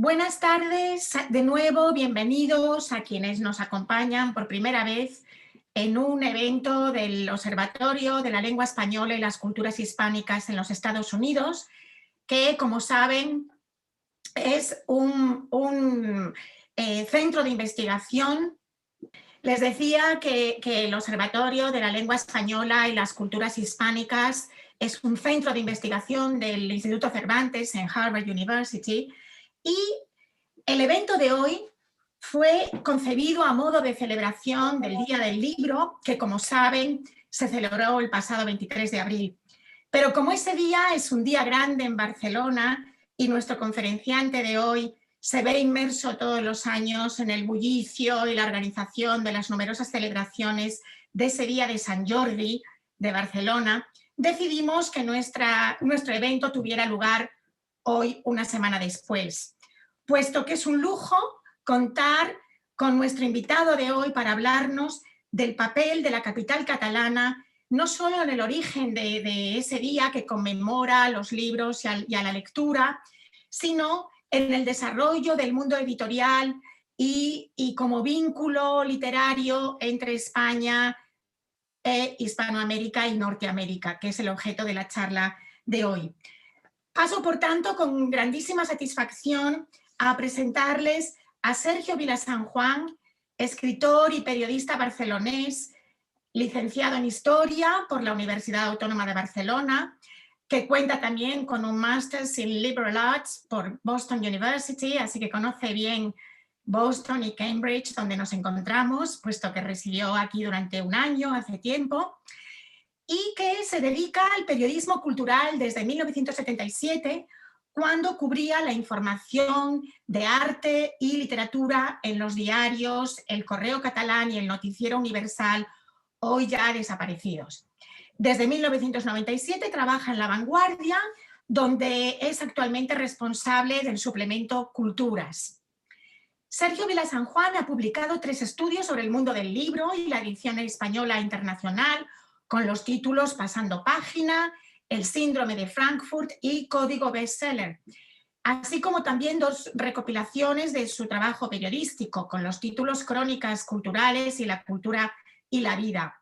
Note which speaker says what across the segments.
Speaker 1: Buenas tardes, de nuevo, bienvenidos a quienes nos acompañan por primera vez en un evento del Observatorio de la Lengua Española y las Culturas Hispánicas en los Estados Unidos, que, como saben, es un centro de investigación. Les decía que el Observatorio de la Lengua Española y las Culturas Hispánicas es un centro de investigación del Instituto Cervantes en Harvard University, y el evento de hoy fue concebido a modo de celebración del Día del Libro, que, como saben, se celebró el pasado 23 de abril. Pero como ese día es un día grande en Barcelona y nuestro conferenciante de hoy se ve inmerso todos los años en el bullicio y la organización de las numerosas celebraciones de ese día de Sant Jordi de Barcelona, decidimos que nuestro evento tuviera lugar hoy, una semana después, puesto que es un lujo contar con nuestro invitado de hoy para hablarnos del papel de la capital catalana, no solo en el origen de ese día que conmemora los libros y a la lectura, sino en el desarrollo del mundo editorial y como vínculo literario entre España, Hispanoamérica y Norteamérica, que es el objeto de la charla de hoy. Paso, por tanto, con grandísima satisfacción a presentarles a Sergio Vilasanjuan, escritor y periodista barcelonés, licenciado en Historia por la Universidad Autónoma de Barcelona, que cuenta también con un Máster en Liberal Arts por Boston University, así que conoce bien Boston y Cambridge, donde nos encontramos, puesto que residió aquí durante un año, hace tiempo, y que se dedica al periodismo cultural desde 1977, cuando cubría la información de arte y literatura en los diarios El Correo Catalán y el Noticiero Universal, hoy ya desaparecidos. Desde 1997 trabaja en La Vanguardia, donde es actualmente responsable del suplemento Culturas. Sergio Vilasanjuan ha publicado 3 estudios sobre el mundo del libro y la edición española internacional, con los títulos Pasando Página, El síndrome de Frankfurt y Código Bestseller, así como también 2 recopilaciones de su trabajo periodístico, con los títulos Crónicas culturales y la cultura y la vida.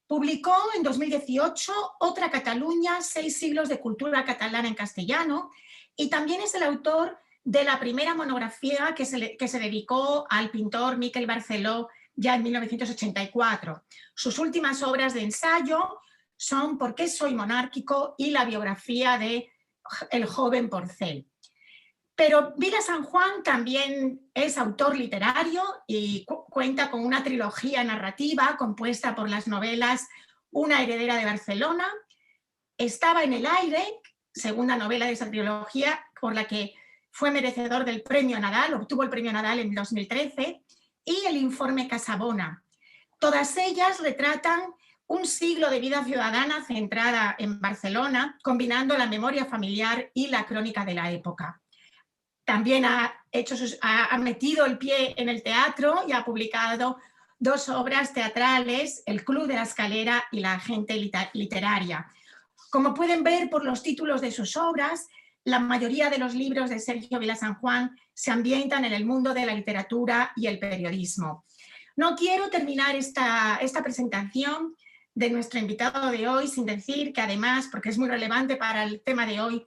Speaker 1: Publicó en 2018 Otra Cataluña, 6 siglos de cultura catalana en castellano, y también es el autor de la primera monografía que se dedicó al pintor Miquel Barceló ya en 1984. Sus últimas obras de ensayo son ¿Por qué soy monárquico? Y la biografía de El joven Porcel. Pero Vilasanjuan también es autor literario y cuenta con una trilogía narrativa compuesta por las novelas Una heredera de Barcelona, Estaba en el aire, segunda novela de esa trilogía, por la que fue merecedor del Premio Nadal, obtuvo el Premio Nadal en 2013, y El informe Casabona. Todas ellas retratan un siglo de vida ciudadana centrada en Barcelona, combinando la memoria familiar y la crónica de la época. También ha metido el pie en el teatro y ha publicado 2 obras teatrales, El Club de la Escalera y La Agente Literaria. Como pueden ver por los títulos de sus obras, la mayoría de los libros de Sergio Vilasanjuan se ambientan en el mundo de la literatura y el periodismo. No quiero terminar esta presentación de nuestro invitado de hoy sin decir que, además, porque es muy relevante para el tema de hoy,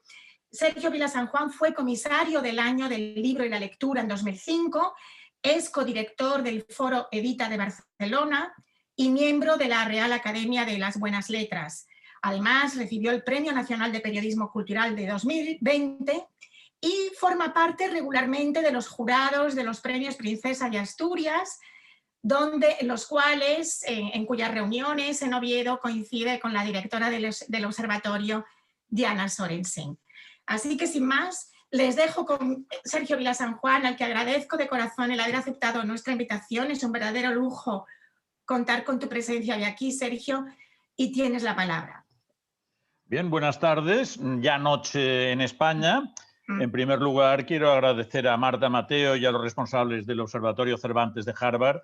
Speaker 1: Sergio Vilasanjuan fue comisario del Año del Libro y la Lectura en 2005, es codirector del Foro Edita de Barcelona y miembro de la Real Academia de las Buenas Letras. Además, recibió el Premio Nacional de Periodismo Cultural de 2020 y forma parte regularmente de los jurados de los Premios Princesa de Asturias, en cuyas reuniones en Oviedo coincide con la directora del observatorio, Diana Sorensen. Así que, sin más, les dejo con Sergio Vilasanjuan, al que agradezco de corazón el haber aceptado nuestra invitación. Es un verdadero lujo contar con tu presencia hoy aquí, Sergio, y tienes la palabra.
Speaker 2: Bien, buenas tardes. Ya noche en España. En primer lugar, quiero agradecer a Marta Mateo y a los responsables del Observatorio Cervantes de Harvard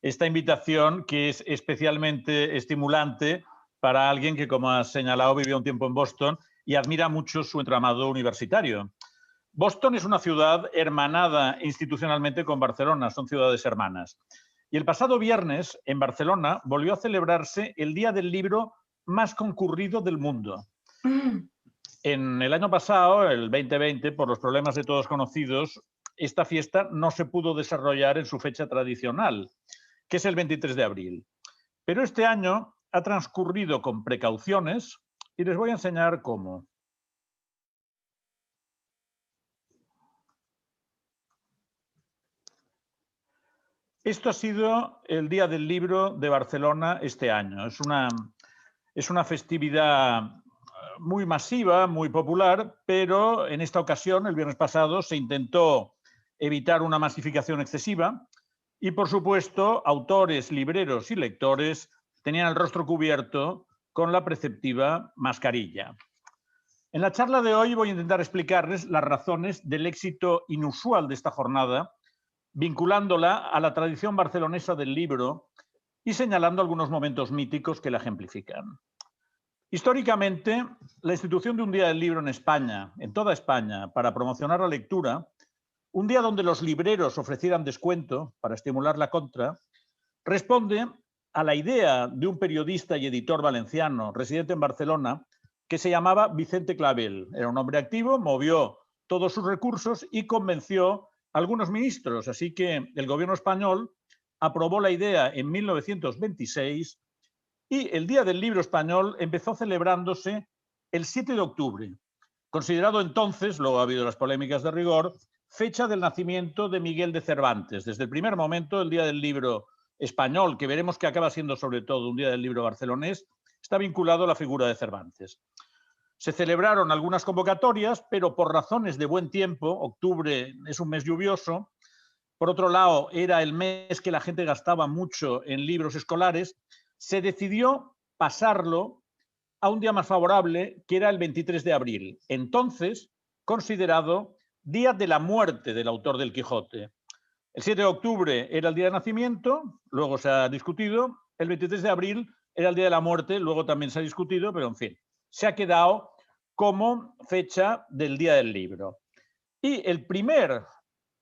Speaker 2: esta invitación, que es especialmente estimulante para alguien que, como ha señalado, vivió un tiempo en Boston y admira mucho su entramado universitario. Boston es una ciudad hermanada institucionalmente con Barcelona, son ciudades hermanas. Y el pasado viernes, en Barcelona, volvió a celebrarse el Día del Libro más concurrido del mundo. En el año pasado, el 2020, por los problemas de todos conocidos, esta fiesta no se pudo desarrollar en su fecha tradicional, que es el 23 de abril. Pero este año ha transcurrido con precauciones y les voy a enseñar cómo. Esto ha sido el Día del Libro de Barcelona este año. Es una festividad muy masiva, muy popular, pero en esta ocasión, el viernes pasado, se intentó evitar una masificación excesiva y, por supuesto, autores, libreros y lectores tenían el rostro cubierto con la preceptiva mascarilla. En la charla de hoy voy a intentar explicarles las razones del éxito inusual de esta jornada, vinculándola a la tradición barcelonesa del libro y señalando algunos momentos míticos que la ejemplifican. Históricamente, la institución de un Día del Libro en España, en toda España, para promocionar la lectura, un día donde los libreros ofrecieran descuento para estimular la compra, responde a la idea de un periodista y editor valenciano residente en Barcelona que se llamaba Vicente Clavel. Era un hombre activo, movió todos sus recursos y convenció a algunos ministros. Así que el gobierno español aprobó la idea en 1926 y el Día del Libro Español empezó celebrándose el 7 de octubre, considerado entonces, luego ha habido las polémicas de rigor, fecha del nacimiento de Miguel de Cervantes. Desde el primer momento, el Día del Libro Español, que veremos que acaba siendo sobre todo un Día del Libro barcelonés, está vinculado a la figura de Cervantes. Se celebraron algunas convocatorias, pero por razones de buen tiempo, octubre es un mes lluvioso, por otro lado era el mes que la gente gastaba mucho en libros escolares, se decidió pasarlo a un día más favorable, que era el 23 de abril, entonces considerado Día de la Muerte del autor del Quijote. El 7 de octubre era el día de nacimiento, luego se ha discutido, el 23 de abril era el día de la muerte, luego también se ha discutido, pero en fin, se ha quedado como fecha del Día del Libro. Y el primer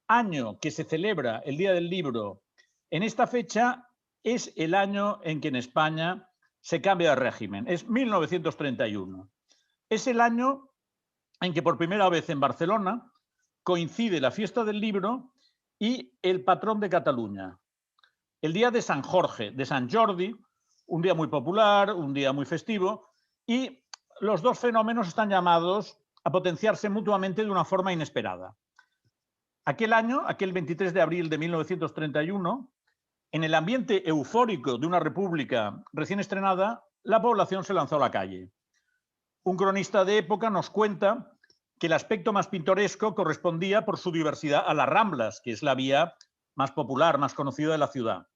Speaker 2: año que se celebra el Día del Libro en esta fecha es el año en que en España se cambia de régimen, es 1931. Es el año en que por primera vez en Barcelona coincide la fiesta del libro y el patrón de Cataluña, el día de San Jorge, de San Jordi, un día muy popular, un día muy festivo, y los dos fenómenos están llamados a potenciarse mutuamente de una forma inesperada. Aquel año, aquel 23 de abril de 1931, en el ambiente eufórico de una república recién estrenada, la población se lanzó a la calle. Un cronista de época nos cuenta que el aspecto más pintoresco correspondía por su diversidad a las Ramblas, que es la vía más popular, más conocida de la ciudad.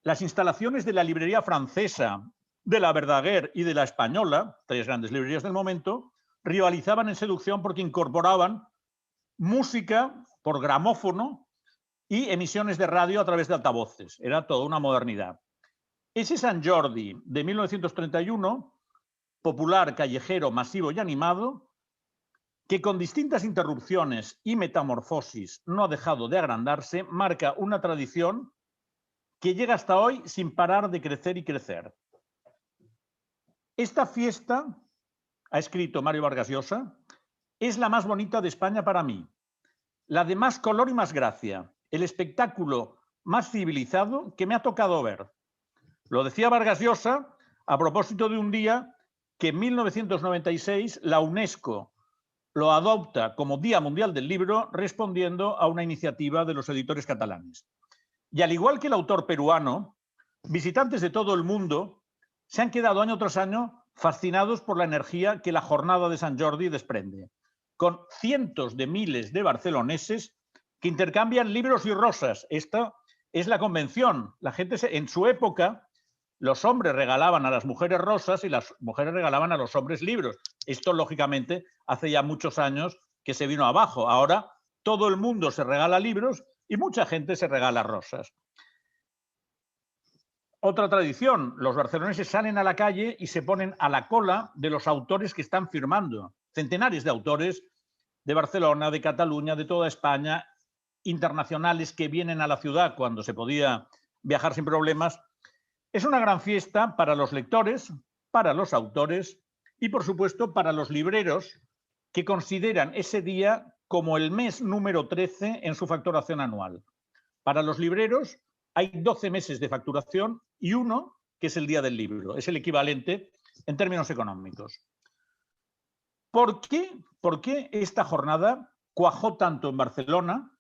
Speaker 2: Las instalaciones de la librería francesa, de la Verdaguer y de la Española, tres grandes librerías del momento, rivalizaban en seducción porque incorporaban música por gramófono y emisiones de radio a través de altavoces. Era toda una modernidad. Ese San Jordi de 1931, popular, callejero, masivo y animado, que con distintas interrupciones y metamorfosis no ha dejado de agrandarse, marca una tradición que llega hasta hoy sin parar de crecer y crecer. Esta fiesta, ha escrito Mario Vargas Llosa, es la más bonita de España para mí, la de más color y más gracia, el espectáculo más civilizado que me ha tocado ver. Lo decía Vargas Llosa a propósito de un día que en 1996 la UNESCO lo adopta como Día Mundial del Libro, respondiendo a una iniciativa de los editores catalanes. Y al igual que el autor peruano, visitantes de todo el mundo se han quedado año tras año fascinados por la energía que la jornada de San Jordi desprende, con cientos de miles de barceloneses que intercambian libros y rosas. Esta es la convención. La gente, en su época, los hombres regalaban a las mujeres rosas y las mujeres regalaban a los hombres libros. Esto, lógicamente, hace ya muchos años que se vino abajo. Ahora todo el mundo se regala libros y mucha gente se regala rosas. Otra tradición, los barceloneses salen a la calle y se ponen a la cola de los autores que están firmando. Centenares de autores de Barcelona, de Cataluña, de toda España, internacionales que vienen a la ciudad cuando se podía viajar sin problemas. Es una gran fiesta para los lectores, para los autores y, por supuesto, para los libreros que consideran ese día como el mes número 13 en su facturación anual. Para los libreros hay 12 meses de facturación y uno que es el día del libro. Es el equivalente en términos económicos. ¿Por qué esta jornada cuajó tanto en Barcelona,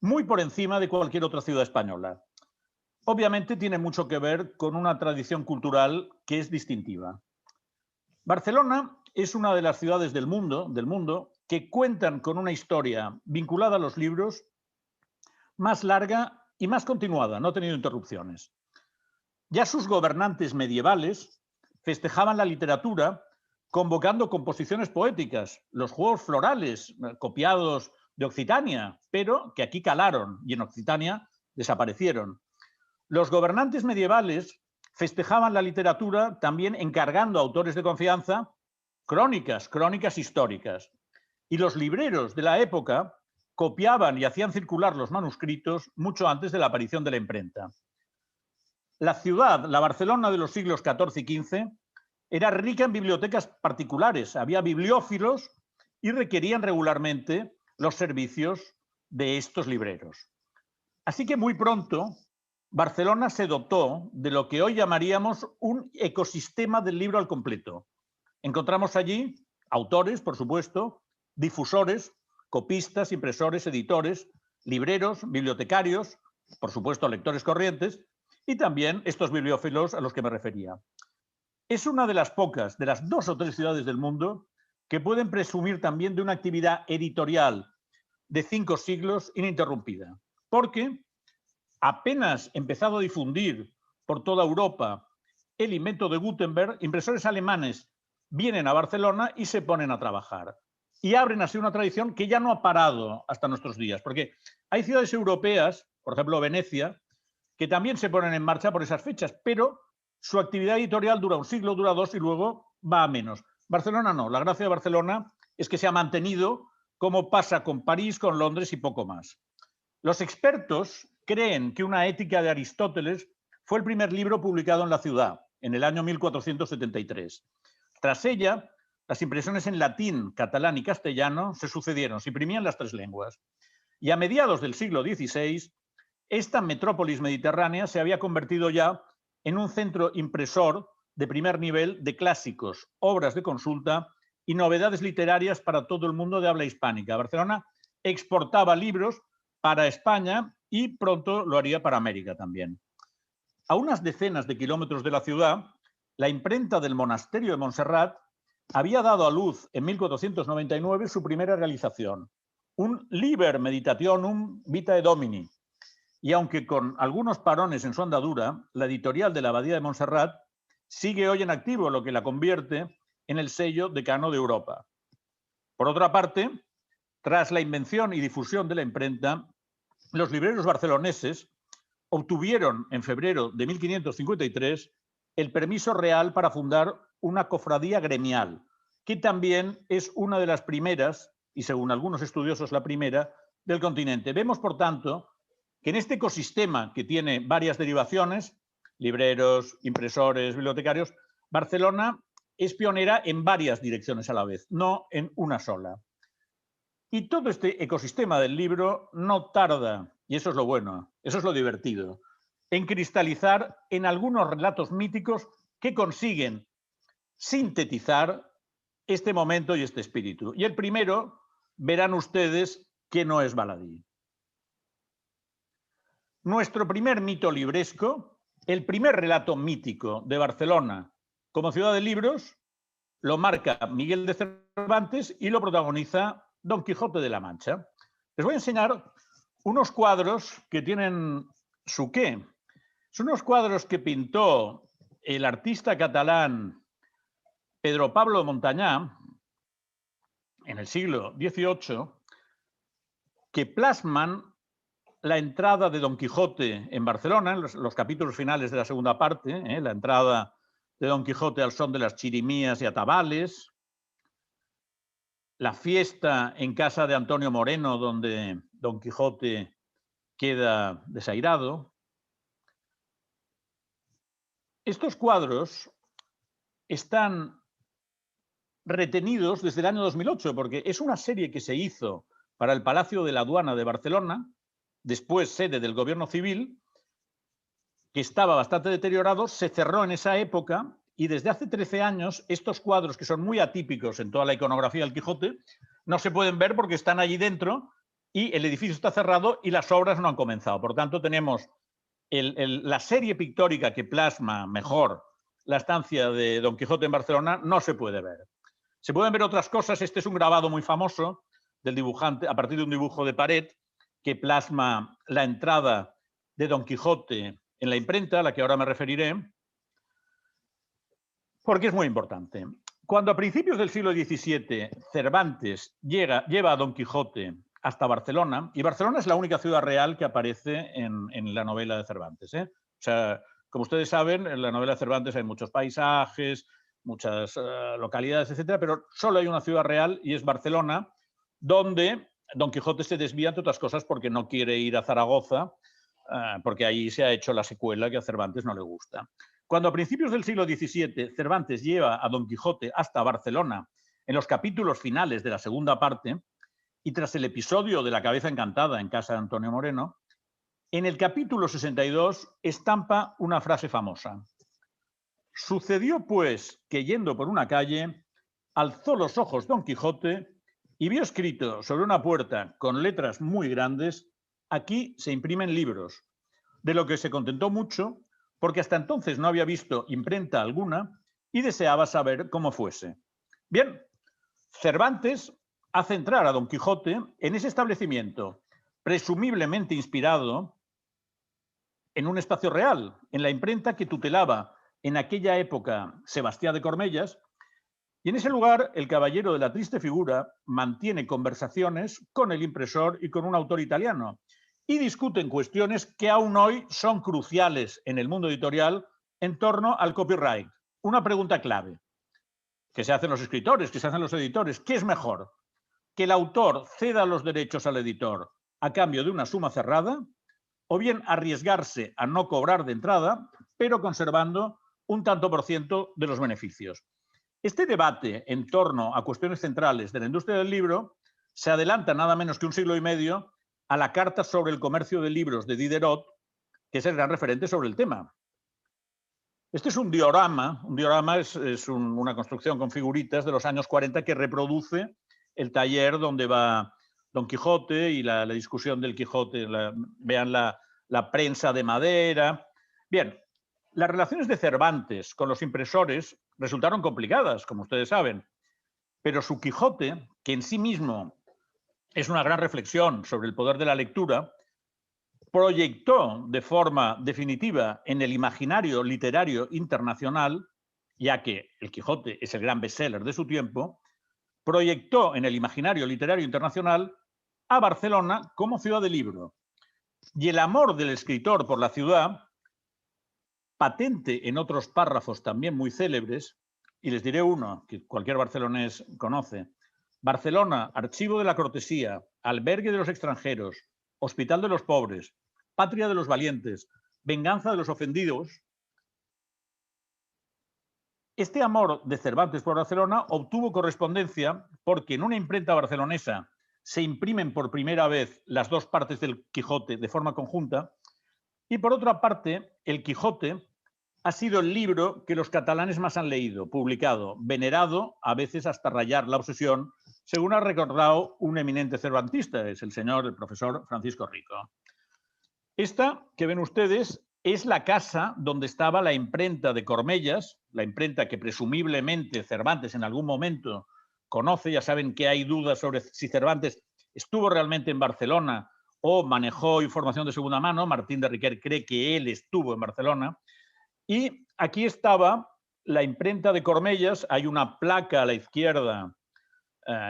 Speaker 2: muy por encima de cualquier otra ciudad española? Obviamente tiene mucho que ver con una tradición cultural que es distintiva. Barcelona es una de las ciudades del mundo que cuentan con una historia vinculada a los libros más larga y más continuada, no ha tenido interrupciones. Ya sus gobernantes medievales festejaban la literatura convocando composiciones poéticas, los juegos florales copiados de Occitania, pero que aquí calaron y en Occitania desaparecieron. Los gobernantes medievales festejaban la literatura también encargando a autores de confianza crónicas históricas. Y los libreros de la época copiaban y hacían circular los manuscritos mucho antes de la aparición de la imprenta. La ciudad, la Barcelona de los siglos XIV y XV, era rica en bibliotecas particulares, había bibliófilos y requerían regularmente los servicios de estos libreros. Así que muy pronto Barcelona se dotó de lo que hoy llamaríamos un ecosistema del libro al completo. Encontramos allí autores, por supuesto, difusores, copistas, impresores, editores, libreros, bibliotecarios, por supuesto lectores corrientes, y también estos bibliófilos a los que me refería. Es una de las pocas, de las 2 o 3 ciudades del mundo que pueden presumir también de una actividad editorial de 5 siglos ininterrumpida, porque apenas empezado a difundir por toda Europa el invento de Gutenberg, impresores alemanes vienen a Barcelona y se ponen a trabajar. Y abren así una tradición que ya no ha parado hasta nuestros días, porque hay ciudades europeas, por ejemplo Venecia, que también se ponen en marcha por esas fechas, pero su actividad editorial dura un siglo, dura 2 y luego va a menos. Barcelona no, la gracia de Barcelona es que se ha mantenido como pasa con París, con Londres y poco más. Los expertos creen que Una ética de Aristóteles fue el primer libro publicado en la ciudad, en el año 1473. Tras ella, las impresiones en latín, catalán y castellano se sucedieron, se imprimían las 3 lenguas. Y a mediados del siglo XVI, esta metrópolis mediterránea se había convertido ya en un centro impresor de primer nivel de clásicos, obras de consulta y novedades literarias para todo el mundo de habla hispánica. Barcelona exportaba libros para España y pronto lo haría para América también. A unas decenas de kilómetros de la ciudad, la imprenta del monasterio de Montserrat había dado a luz en 1499 su primera realización, un Liber Meditationum Vitae Domini. Y aunque con algunos parones en su andadura, la editorial de la Abadía de Montserrat sigue hoy en activo, lo que la convierte en el sello decano de Europa. Por otra parte, tras la invención y difusión de la imprenta, los libreros barceloneses obtuvieron en febrero de 1553 el permiso real para fundar una cofradía gremial, que también es una de las primeras, y según algunos estudiosos la primera, del continente. Vemos, por tanto, que en este ecosistema que tiene varias derivaciones, libreros, impresores, bibliotecarios, Barcelona es pionera en varias direcciones a la vez, no en una sola. Y todo este ecosistema del libro no tarda, y eso es lo bueno, eso es lo divertido, en cristalizar en algunos relatos míticos que consiguen sintetizar este momento y este espíritu. Y el primero, verán ustedes que no es baladí. Nuestro primer mito libresco, el primer relato mítico de Barcelona como ciudad de libros, lo marca Miguel de Cervantes y lo protagoniza Don Quijote de la Mancha. Les voy a enseñar unos cuadros que tienen su qué. Son unos cuadros que pintó el artista catalán Pedro Pablo Montañá en el siglo XVIII, que plasman la entrada de Don Quijote en Barcelona, en los capítulos finales de la segunda parte, la entrada de Don Quijote al son de las chirimías y atabales. la fiesta en casa de Antonio Moreno, donde Don Quijote queda desairado. Estos cuadros están retenidos desde el año 2008, porque es una serie que se hizo para el Palacio de la Aduana de Barcelona, después sede del Gobierno Civil, que estaba bastante deteriorado, se cerró en esa época y desde hace 13 años estos cuadros, que son muy atípicos en toda la iconografía del Quijote, no se pueden ver porque están allí dentro y el edificio está cerrado y las obras no han comenzado. Por tanto, tenemos la serie pictórica que plasma mejor la estancia de Don Quijote en Barcelona, no se puede ver. Se pueden ver otras cosas. Este es un grabado muy famoso del dibujante a partir de un dibujo de pared que plasma la entrada de Don Quijote en la imprenta, a la que ahora me referiré, porque es muy importante. Cuando a principios del siglo XVII Cervantes lleva a Don Quijote hasta Barcelona, y Barcelona es la única ciudad real que aparece en la novela de Cervantes, ¿eh? O sea, como ustedes saben, en la novela de Cervantes hay muchos paisajes, muchas localidades, etcétera, pero solo hay una ciudad real y es Barcelona, donde Don Quijote se desvía, entre otras cosas, porque no quiere ir a Zaragoza, porque ahí se ha hecho la secuela que a Cervantes no le gusta. Cuando a principios del siglo XVII Cervantes lleva a Don Quijote hasta Barcelona en los capítulos finales de la segunda parte, y tras el episodio de la cabeza encantada en casa de Antonio Moreno, en el capítulo 62 estampa una frase famosa. Sucedió, pues, que yendo por una calle, alzó los ojos Don Quijote y vio escrito sobre una puerta con letras muy grandes: aquí se imprimen libros, de lo que se contentó mucho, porque hasta entonces no había visto imprenta alguna y deseaba saber cómo fuese. Bien, Cervantes hace entrar a Don Quijote en ese establecimiento, presumiblemente inspirado en un espacio real, en la imprenta que tutelaba en aquella época Sebastián de Cormellas, y en ese lugar el caballero de la triste figura mantiene conversaciones con el impresor y con un autor italiano, y discuten cuestiones que aún hoy son cruciales en el mundo editorial en torno al copyright. Una pregunta clave que se hacen los escritores, que se hacen los editores. ¿Qué es mejor? ¿Que el autor ceda los derechos al editor a cambio de una suma cerrada, o bien arriesgarse a no cobrar de entrada, pero conservando un tanto por ciento de los beneficios? Este debate en torno a cuestiones centrales de la industria del libro se adelanta nada menos que un siglo y medio a la Carta sobre el comercio de libros de Diderot, que es el gran referente sobre el tema. Este es un diorama. Un diorama es una construcción con figuritas de los años 40 que reproduce el taller donde va Don Quijote y la discusión del Quijote. Vean la prensa de madera. Bien, las relaciones de Cervantes con los impresores resultaron complicadas, como ustedes saben, pero su Quijote, que en sí mismo es una gran reflexión sobre el poder de la lectura, proyectó de forma definitiva en el imaginario literario internacional, ya que el Quijote es el gran bestseller de su tiempo, proyectó en el imaginario literario internacional a Barcelona como ciudad del libro. Y el amor del escritor por la ciudad, patente en otros párrafos también muy célebres, y les diré uno que cualquier barcelonés conoce: Barcelona, archivo de la cortesía, albergue de los extranjeros, hospital de los pobres, patria de los valientes, venganza de los ofendidos. Este amor de Cervantes por Barcelona obtuvo correspondencia porque en una imprenta barcelonesa se imprimen por primera vez las dos partes del Quijote de forma conjunta, y por otra parte, el Quijote ha sido el libro que los catalanes más han leído, publicado, venerado, a veces hasta rayar la obsesión, según ha recordado un eminente cervantista, es el profesor Francisco Rico. Esta que ven ustedes es la casa donde estaba la imprenta de Cormellas, la imprenta que presumiblemente Cervantes en algún momento conoce. Ya saben que hay dudas sobre si Cervantes estuvo realmente en Barcelona o manejó información de segunda mano. Martín de Riquer cree que él estuvo en Barcelona. Y aquí estaba la imprenta de Cormellas. Hay una placa a la izquierda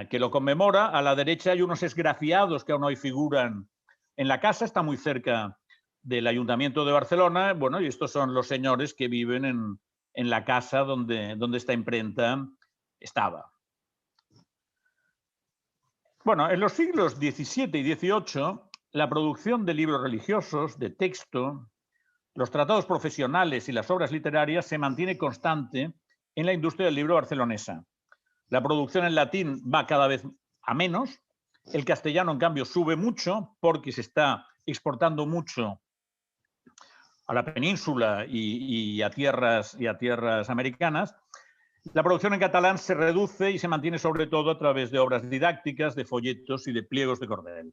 Speaker 2: que lo conmemora. A la derecha hay unos esgrafiados que aún hoy figuran en la casa. Está muy cerca del Ayuntamiento de Barcelona. Bueno, y estos son los señores que viven en la casa donde esta imprenta estaba. Bueno, en los siglos XVII y XVIII, la producción de libros religiosos, de texto, los tratados profesionales y las obras literarias se mantiene constante en la industria del libro barcelonesa. La producción en latín va cada vez a menos, el castellano, en cambio, sube mucho porque se está exportando mucho a la península y a tierras americanas. La producción en catalán se reduce y se mantiene sobre todo a través de obras didácticas, de folletos y de pliegos de cordel.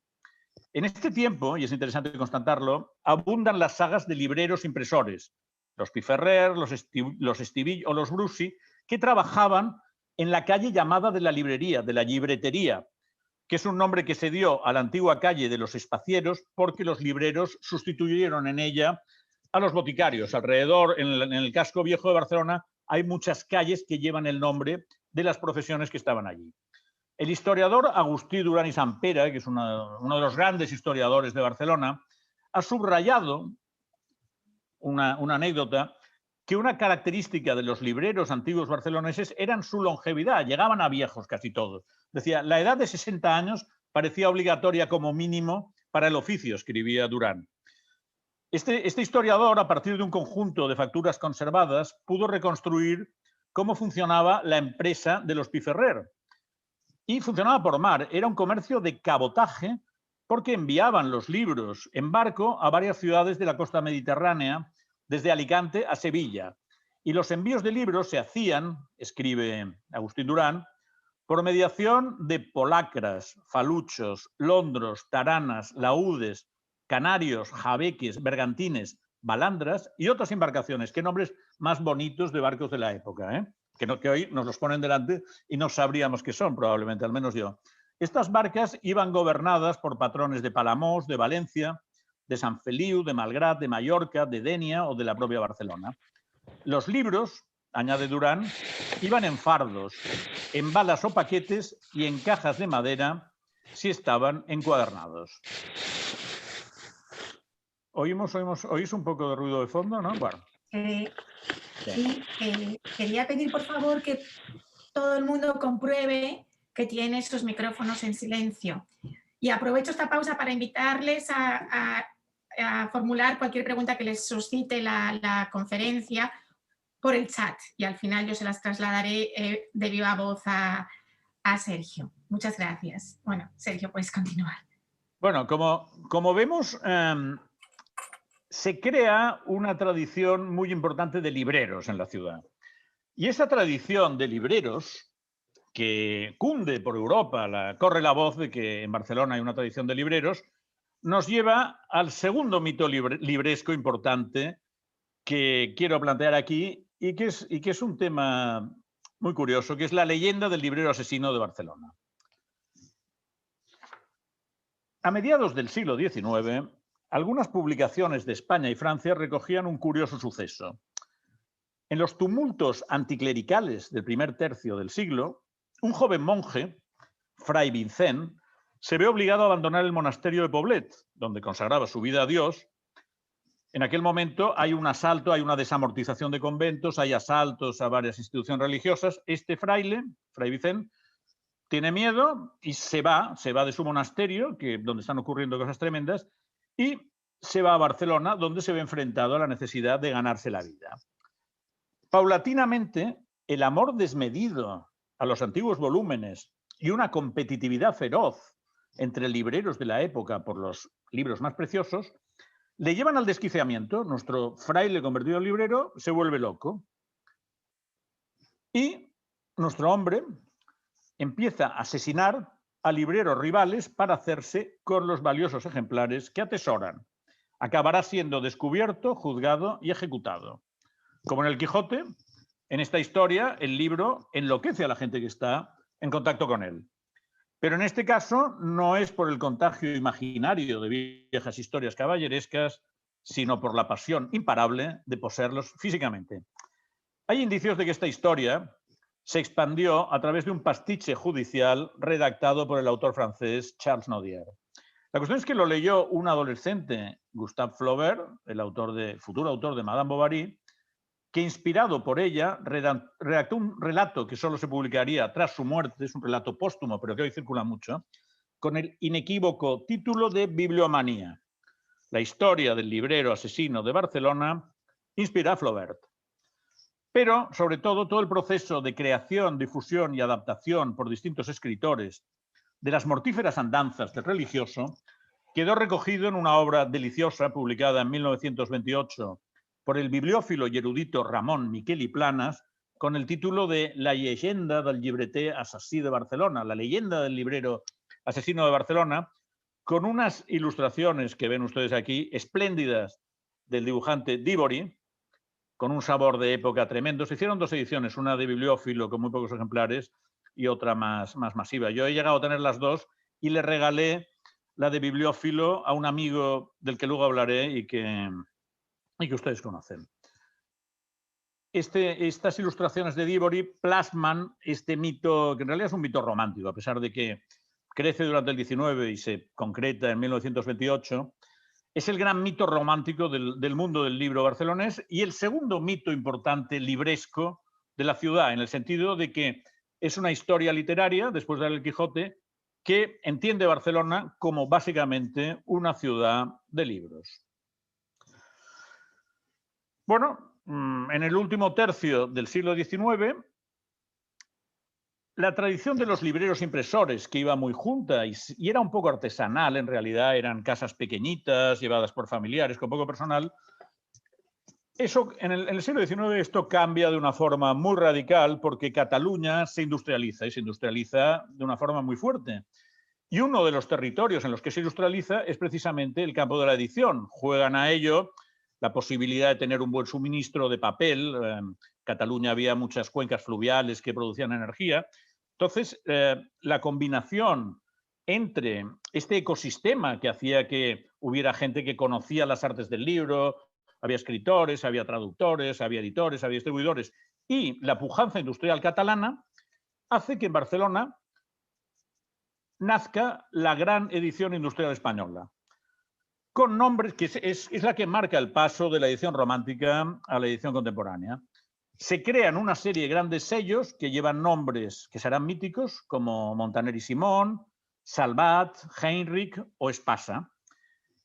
Speaker 2: En este tiempo, y es interesante constatarlo, abundan las sagas de libreros impresores, los Piferrer, los Estivill o los Brusi, que trabajaban en la calle llamada de la librería, de la libretería, que es un nombre que se dio a la antigua calle de los espacieros porque los libreros sustituyeron en ella a los boticarios. Alrededor, en el casco viejo de Barcelona, hay muchas calles que llevan el nombre de las profesiones que estaban allí. El historiador Agustí Duran y Sampera, que es uno de los grandes historiadores de Barcelona, ha subrayado una anécdota que una característica de los libreros antiguos barceloneses eran su longevidad, llegaban a viejos casi todos. Decía, la edad de 60 años parecía obligatoria como mínimo para el oficio, escribía Durán. Este historiador, a partir de un conjunto de facturas conservadas, pudo reconstruir cómo funcionaba la empresa de los Piferrer. Y funcionaba por mar, era un comercio de cabotaje porque enviaban los libros en barco a varias ciudades de la costa mediterránea, desde Alicante a Sevilla. Y los envíos de libros se hacían, escribe Agustín Durán, por mediación de polacras, faluchos, londros, taranas, laúdes, canarios, jabeques, bergantines, balandras y otras embarcaciones. Qué nombres más bonitos de barcos de la época, ¿eh? Que hoy nos los ponen delante y no sabríamos qué son, probablemente, al menos yo. Estas barcas iban gobernadas por patrones de Palamós, de Valencia, de Sant Feliu, de Malgrat, de Mallorca, de Denia o de la propia Barcelona. Los libros, añade Durán, iban en fardos, en balas o paquetes y en cajas de madera si estaban encuadernados. ¿Oís un poco de ruido de fondo, no? Bueno.
Speaker 1: Sí, quería pedir por favor que todo el mundo compruebe que tiene sus micrófonos en silencio. Y aprovecho esta pausa para invitarles a formular cualquier pregunta que les suscite la conferencia por el chat y al final yo se las trasladaré de viva voz a Sergio. Muchas gracias. Bueno, Sergio, puedes continuar.
Speaker 2: Bueno, como vemos, se crea una tradición muy importante de libreros en la ciudad. Y esa tradición de libreros, que cunde por Europa, corre la voz de que en Barcelona hay una tradición de libreros, nos lleva al segundo mito libresco importante que quiero plantear aquí y que es un tema muy curioso, que es la leyenda del librero asesino de Barcelona. A mediados del siglo XIX, algunas publicaciones de España y Francia recogían un curioso suceso. En los tumultos anticlericales del primer tercio del siglo, un joven monje, Fray Vicent, se ve obligado a abandonar el monasterio de Poblet, donde consagraba su vida a Dios. En aquel momento hay un asalto, hay una desamortización de conventos, hay asaltos a varias instituciones religiosas. Este fraile, Fray Vicent, tiene miedo y se va de su monasterio, donde están ocurriendo cosas tremendas, y se va a Barcelona, donde se ve enfrentado a la necesidad de ganarse la vida. Paulatinamente, el amor desmedido a los antiguos volúmenes y una competitividad feroz entre libreros de la época por los libros más preciosos le llevan al desquiciamiento. Nuestro fraile convertido en librero se vuelve loco. Y nuestro hombre empieza a asesinar a libreros rivales para hacerse con los valiosos ejemplares que atesoran. Acabará siendo descubierto, juzgado y ejecutado. Como en el Quijote, en esta historia el libro enloquece a la gente que está en contacto con él. Pero en este caso no es por el contagio imaginario de viejas historias caballerescas, sino por la pasión imparable de poseerlos físicamente. Hay indicios de que esta historia se expandió a través de un pastiche judicial redactado por el autor francés Charles Nodier. La cuestión es que lo leyó un adolescente, Gustave Flaubert, futuro autor de Madame Bovary, que inspirado por ella redactó un relato que solo se publicaría tras su muerte, es un relato póstumo, pero que hoy circula mucho, con el inequívoco título de Bibliomanía, la historia del librero asesino de Barcelona, inspira a Flaubert. Pero, sobre todo el proceso de creación, difusión y adaptación por distintos escritores de las mortíferas andanzas del religioso quedó recogido en una obra deliciosa publicada en 1928 por el bibliófilo y erudito Ramón Miquel i Planas, con el título de La leyenda del llibreter assassí de Barcelona, la leyenda del librero asesino de Barcelona, con unas ilustraciones que ven ustedes aquí, espléndidas, del dibujante Dívori, con un sabor de época tremendo. Se hicieron 2 ediciones, una de bibliófilo con muy pocos ejemplares y otra más masiva. Yo he llegado a tener las 2 y le regalé la de bibliófilo a un amigo del que luego hablaré y que ustedes conocen. Estas ilustraciones de Dívori plasman este mito, que en realidad es un mito romántico, a pesar de que crece durante el XIX y se concreta en 1928, es el gran mito romántico del mundo del libro barcelonés y el segundo mito importante libresco de la ciudad, en el sentido de que es una historia literaria, después de El Quijote, que entiende Barcelona como básicamente una ciudad de libros. Bueno, en el último tercio del siglo XIX, la tradición de los libreros impresores, que iba muy junta y era un poco artesanal, en realidad eran casas pequeñitas, llevadas por familiares, con poco personal, eso en el siglo XIX esto cambia de una forma muy radical porque Cataluña se industrializa y se industrializa de una forma muy fuerte. Y uno de los territorios en los que se industrializa es precisamente el campo de la edición. Juegan a ello la posibilidad de tener un buen suministro de papel. En Cataluña había muchas cuencas fluviales que producían energía. Entonces, la combinación entre este ecosistema que hacía que hubiera gente que conocía las artes del libro, había escritores, había traductores, había editores, había distribuidores, y la pujanza industrial catalana, hace que en Barcelona nazca la gran edición industrial española, con nombres que es la que marca el paso de la edición romántica a la edición contemporánea. Se crean una serie de grandes sellos que llevan nombres que serán míticos, como Montaner y Simón, Salvat, Heinrich o Espasa.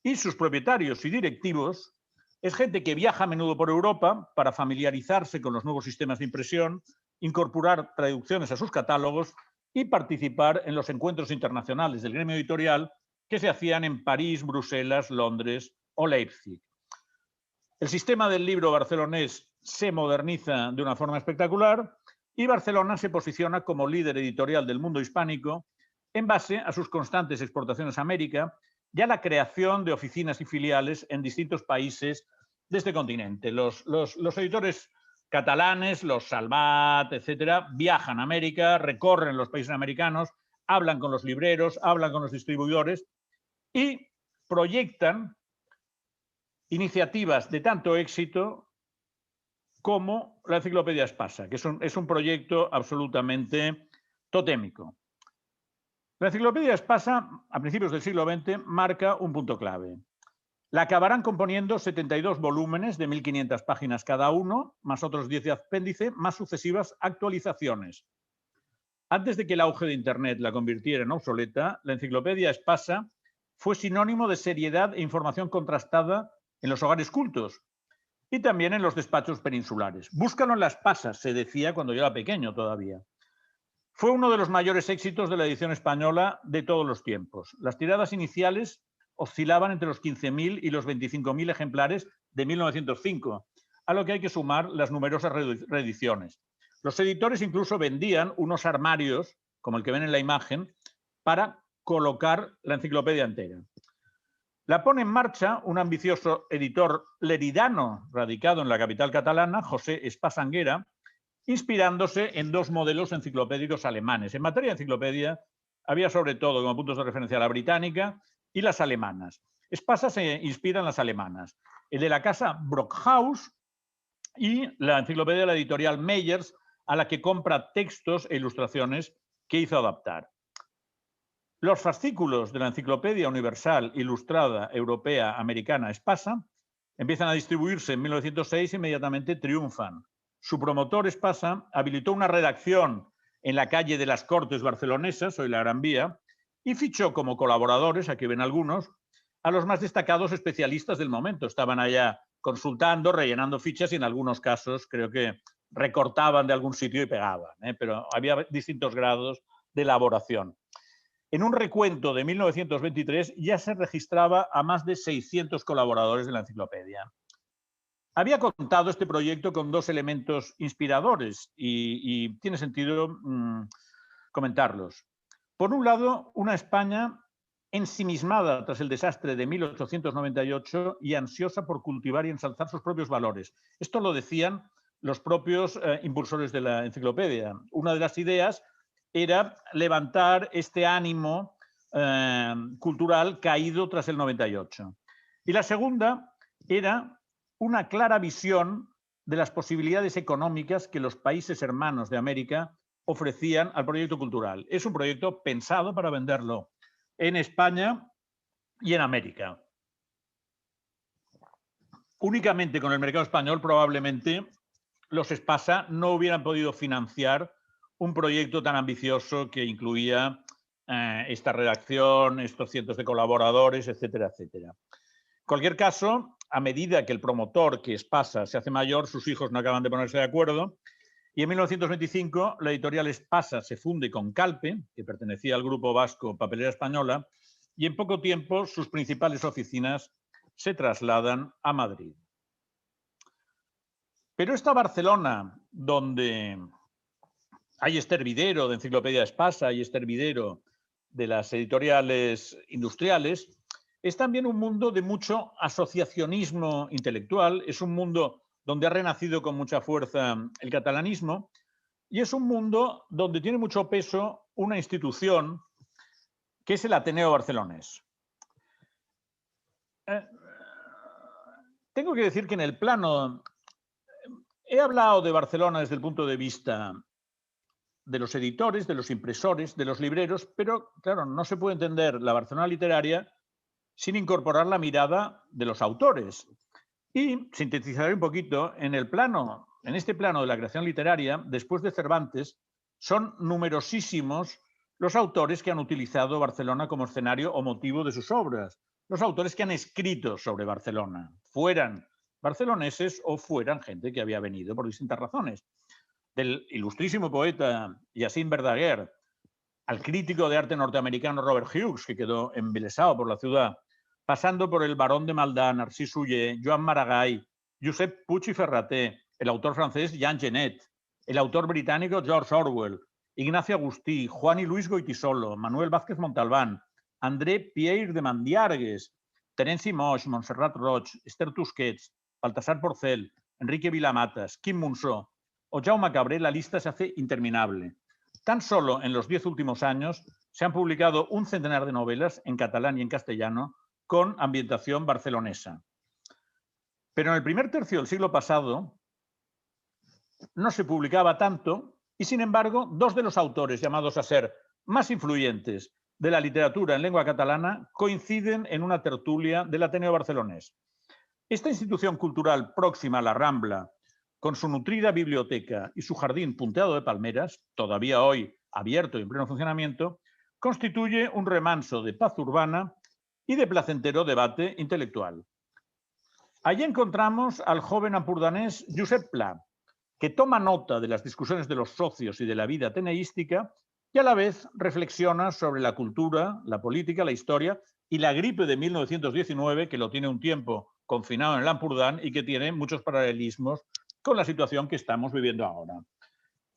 Speaker 2: Y sus propietarios y directivos es gente que viaja a menudo por Europa para familiarizarse con los nuevos sistemas de impresión, incorporar traducciones a sus catálogos y participar en los encuentros internacionales del gremio editorial que se hacían en París, Bruselas, Londres o Leipzig. El sistema del libro barcelonés se moderniza de una forma espectacular y Barcelona se posiciona como líder editorial del mundo hispánico en base a sus constantes exportaciones a América y a la creación de oficinas y filiales en distintos países de este continente. Los editores catalanes, los Salvat, etcétera, viajan a América, recorren los países americanos, hablan con los libreros, hablan con los distribuidores y proyectan iniciativas de tanto éxito como la Enciclopedia Espasa, que es un proyecto absolutamente totémico. La Enciclopedia Espasa, a principios del siglo XX, marca un punto clave. La acabarán componiendo 72 volúmenes de 1.500 páginas cada uno, más otros 10 de apéndice, más sucesivas actualizaciones. Antes de que el auge de Internet la convirtiera en obsoleta, la Enciclopedia Espasa fue sinónimo de seriedad e información contrastada en los hogares cultos y también en los despachos peninsulares. Búscalo en las pasas, se decía cuando yo era pequeño todavía. Fue uno de los mayores éxitos de la edición española de todos los tiempos. Las tiradas iniciales oscilaban entre los 15.000 y los 25.000 ejemplares de 1905, a lo que hay que sumar las numerosas reediciones. Los editores incluso vendían unos armarios, como el que ven en la imagen, para colocar la enciclopedia entera. La pone en marcha un ambicioso editor leridano radicado en la capital catalana, José Espasa Anguera, inspirándose en 2 modelos enciclopédicos alemanes. En materia de enciclopedia había sobre todo como puntos de referencia la británica y las alemanas. Espasa se inspira en las alemanas, el de la casa Brockhaus y la enciclopedia de la editorial Meyers, a la que compra textos e ilustraciones que hizo adaptar. Los fascículos de la Enciclopedia Universal Ilustrada Europea Americana Espasa empiezan a distribuirse en 1906 e inmediatamente triunfan. Su promotor Espasa habilitó una redacción en la calle de las Cortes barcelonesas, hoy la Gran Vía, y fichó como colaboradores, aquí ven algunos, a los más destacados especialistas del momento. Estaban allá consultando, rellenando fichas y en algunos casos creo que recortaban de algún sitio y pegaban, pero había distintos grados de elaboración. En un recuento de 1923 ya se registraba a más de 600 colaboradores de la enciclopedia. Había contado este proyecto con dos elementos inspiradores y tiene sentido comentarlos. Por un lado, una España ensimismada tras el desastre de 1898 y ansiosa por cultivar y ensalzar sus propios valores. Esto lo decían los propios impulsores de la enciclopedia. Una de las ideas era levantar este ánimo cultural caído tras el 98. Y la segunda era una clara visión de las posibilidades económicas que los países hermanos de América ofrecían al proyecto cultural. Es un proyecto pensado para venderlo en España y en América. Únicamente con el mercado español probablemente los Espasa no hubieran podido financiar un proyecto tan ambicioso que incluía esta redacción, estos cientos de colaboradores, etcétera, etcétera. En cualquier caso, a medida que el promotor, que Espasa, se hace mayor, sus hijos no acaban de ponerse de acuerdo y en 1925 la editorial Espasa se funde con Calpe, que pertenecía al grupo vasco Papelera Española, y en poco tiempo sus principales oficinas se trasladan a Madrid. Pero esta Barcelona, donde hay este hervidero de Enciclopedia Espasa y este hervidero de las editoriales industriales, es también un mundo de mucho asociacionismo intelectual, es un mundo donde ha renacido con mucha fuerza el catalanismo y es un mundo donde tiene mucho peso una institución que es el Ateneo Barcelonés. Tengo que decir que en el plano... He hablado de Barcelona desde el punto de vista de los editores, de los impresores, de los libreros, pero claro, no se puede entender la Barcelona literaria sin incorporar la mirada de los autores. Y sintetizaré un poquito, en este plano de la creación literaria, después de Cervantes, son numerosísimos los autores que han utilizado Barcelona como escenario o motivo de sus obras, los autores que han escrito sobre Barcelona, fueran barceloneses o fueran gente que había venido por distintas razones. Del ilustrísimo poeta Jacint Verdaguer al crítico de arte norteamericano Robert Hughes, que quedó embelesado por la ciudad, pasando por el barón de Maldà, Narcís Oller, Joan Maragall, Josep Puig i Ferrater, el autor francés Jean Genet, el autor británico George Orwell, Ignacio Agustí, Juan y Luis Goytisolo, Manuel Vázquez Montalbán, André Pierre de Mandiargues, Terenci Moix, Montserrat Roig, Esther Tusquets, Baltasar Porcel, Enrique Vilamatas, Quim Monzó o Jaume Cabré, la lista se hace interminable. Tan solo en los 10 últimos años se han publicado un centenar de novelas en catalán y en castellano con ambientación barcelonesa. Pero en el primer tercio del siglo pasado no se publicaba tanto y, sin embargo, dos de los autores llamados a ser más influyentes de la literatura en lengua catalana coinciden en una tertulia del Ateneo Barcelonés. Esta institución cultural próxima a la Rambla, con su nutrida biblioteca y su jardín punteado de palmeras, todavía hoy abierto y en pleno funcionamiento, constituye un remanso de paz urbana y de placentero debate intelectual. Allí encontramos al joven ampurdanés Josep Pla, que toma nota de las discusiones de los socios y de la vida ateneística y a la vez reflexiona sobre la cultura, la política, la historia y la gripe de 1919, que lo tiene un tiempo confinado en el Ampurdán y que tiene muchos paralelismos con la situación que estamos viviendo ahora.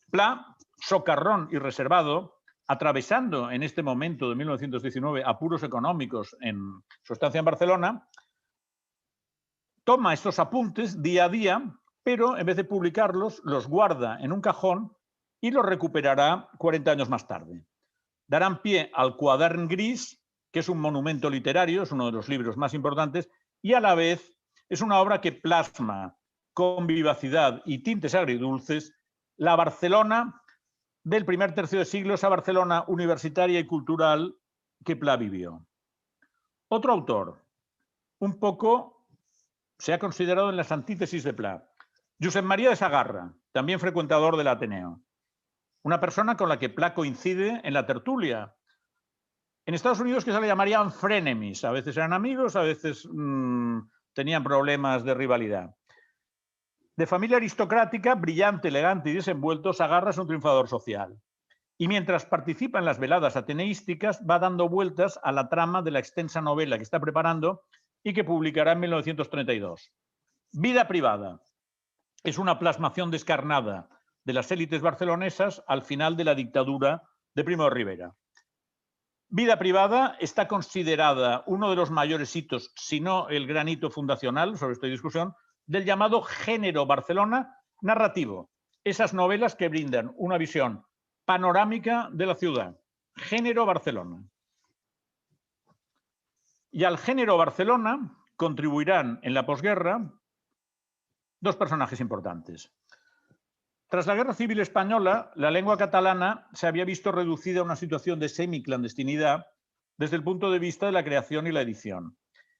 Speaker 2: Pla, socarrón y reservado, atravesando en este momento de 1919 apuros económicos en su estancia en Barcelona, toma estos apuntes día a día, pero en vez de publicarlos, los guarda en un cajón y los recuperará 40 años más tarde. Darán pie al Quadern Gris, que es un monumento literario, es uno de los libros más importantes, y a la vez es una obra que plasma con vivacidad y tintes agridulces la Barcelona del primer tercio de siglo, esa Barcelona universitaria y cultural que Pla vivió. Otro autor, un poco se ha considerado en las antítesis de Pla, Josep María de Sagarra, también frecuentador del Ateneo. Una persona con la que Pla coincide en la tertulia. En Estados Unidos, que se le llamarían frenemies, a veces eran amigos, a veces tenían problemas de rivalidad. De familia aristocrática, brillante, elegante y desenvuelto, Sagarra es un triunfador social. Y mientras participa en las veladas ateneísticas, va dando vueltas a la trama de la extensa novela que está preparando y que publicará en 1932. Vida privada. Es una plasmación descarnada de las élites barcelonesas al final de la dictadura de Primo de Rivera. Vida privada está considerada uno de los mayores hitos, si no el gran hito fundacional, sobre esta discusión, del llamado género Barcelona narrativo. Esas novelas que brindan una visión panorámica de la ciudad. Género Barcelona. Y al género Barcelona contribuirán en la posguerra dos personajes importantes. Tras la Guerra Civil Española, la lengua catalana se había visto reducida a una situación de semiclandestinidad desde el punto de vista de la creación y la edición.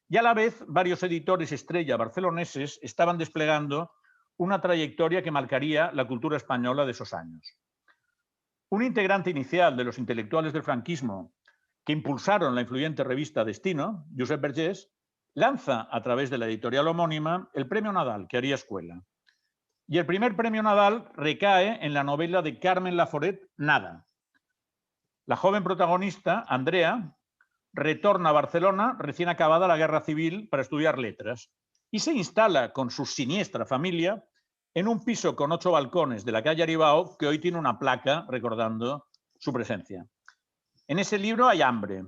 Speaker 2: Y a la vez, varios editores estrella barceloneses estaban desplegando una trayectoria que marcaría la cultura española de esos años. Un integrante inicial de los intelectuales del franquismo que impulsaron la influyente revista Destino, Josep Vergés, lanza a través de la editorial homónima el Premio Nadal, que haría escuela. Y el primer Premio Nadal recae en la novela de Carmen Laforet, Nada. La joven protagonista, Andrea, retorna a Barcelona recién acabada la Guerra Civil para estudiar letras y se instala con su siniestra familia en un piso con 8 balcones de la calle Aribao que hoy tiene una placa recordando su presencia. En ese libro hay hambre,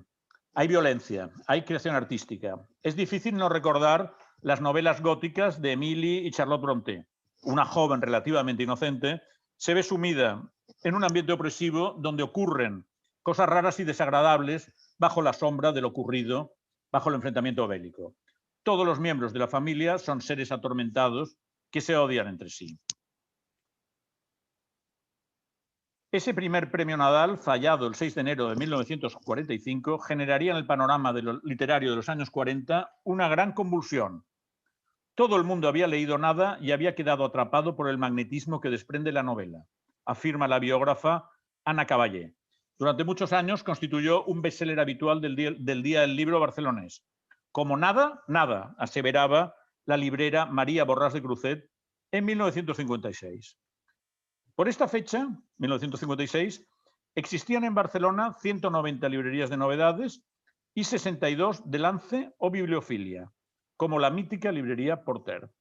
Speaker 2: hay violencia, hay creación artística. Es difícil no recordar las novelas góticas de Emily y Charlotte Brontë. Una joven relativamente inocente se ve sumida en un ambiente opresivo donde ocurren cosas raras y desagradables bajo la sombra de lo ocurrido, bajo el enfrentamiento bélico. Todos los miembros de la familia son seres atormentados que se odian entre sí. Ese primer Premio Nadal, fallado el 6 de enero de 1945, generaría en el panorama literario de los años 40 una gran convulsión. Todo el mundo había leído Nada y había quedado atrapado por el magnetismo que desprende la novela, afirma la biógrafa Ana Caballé. Durante muchos años constituyó un bestseller habitual del Día del Libro barcelonés. Como nada, nada, aseveraba la librera María Borràs de Cruzet en 1956. Por esta fecha, 1956, existían en Barcelona 190 librerías de novedades y 62 de lance o bibliofilia, como la mítica librería Porter.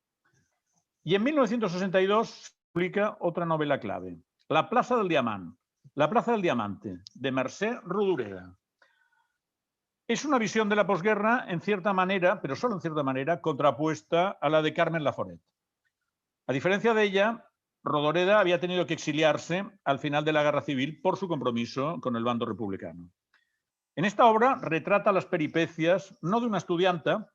Speaker 2: Y en 1962 se publica otra novela clave, La Plaza del Diamante, de Mercè Rodoreda. Es una visión de la posguerra en cierta manera, pero solo en cierta manera, contrapuesta a la de Carmen Laforet. A diferencia de ella, Rodoreda había tenido que exiliarse al final de la Guerra Civil por su compromiso con el bando republicano. En esta obra retrata las peripecias no de una estudianta,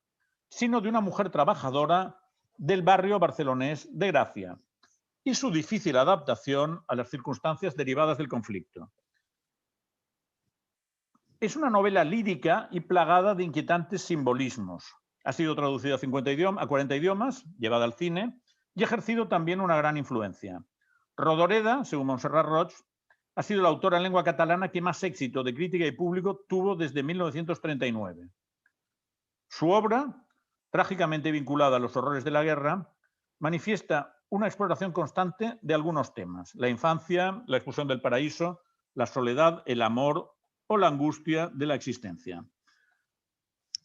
Speaker 2: sino de una mujer trabajadora del barrio barcelonés de Gracia y su difícil adaptación a las circunstancias derivadas del conflicto. Es una novela lírica y plagada de inquietantes simbolismos. Ha sido traducida a 40 idiomas, llevada al cine y ha ejercido también una gran influencia. Rodoreda, según Montserrat Roig, ha sido la autora en lengua catalana que más éxito de crítica y público tuvo desde 1939. Su obra, trágicamente vinculada a los horrores de la guerra, manifiesta una exploración constante de algunos temas: la infancia, la expulsión del paraíso, la soledad, el amor o la angustia de la existencia.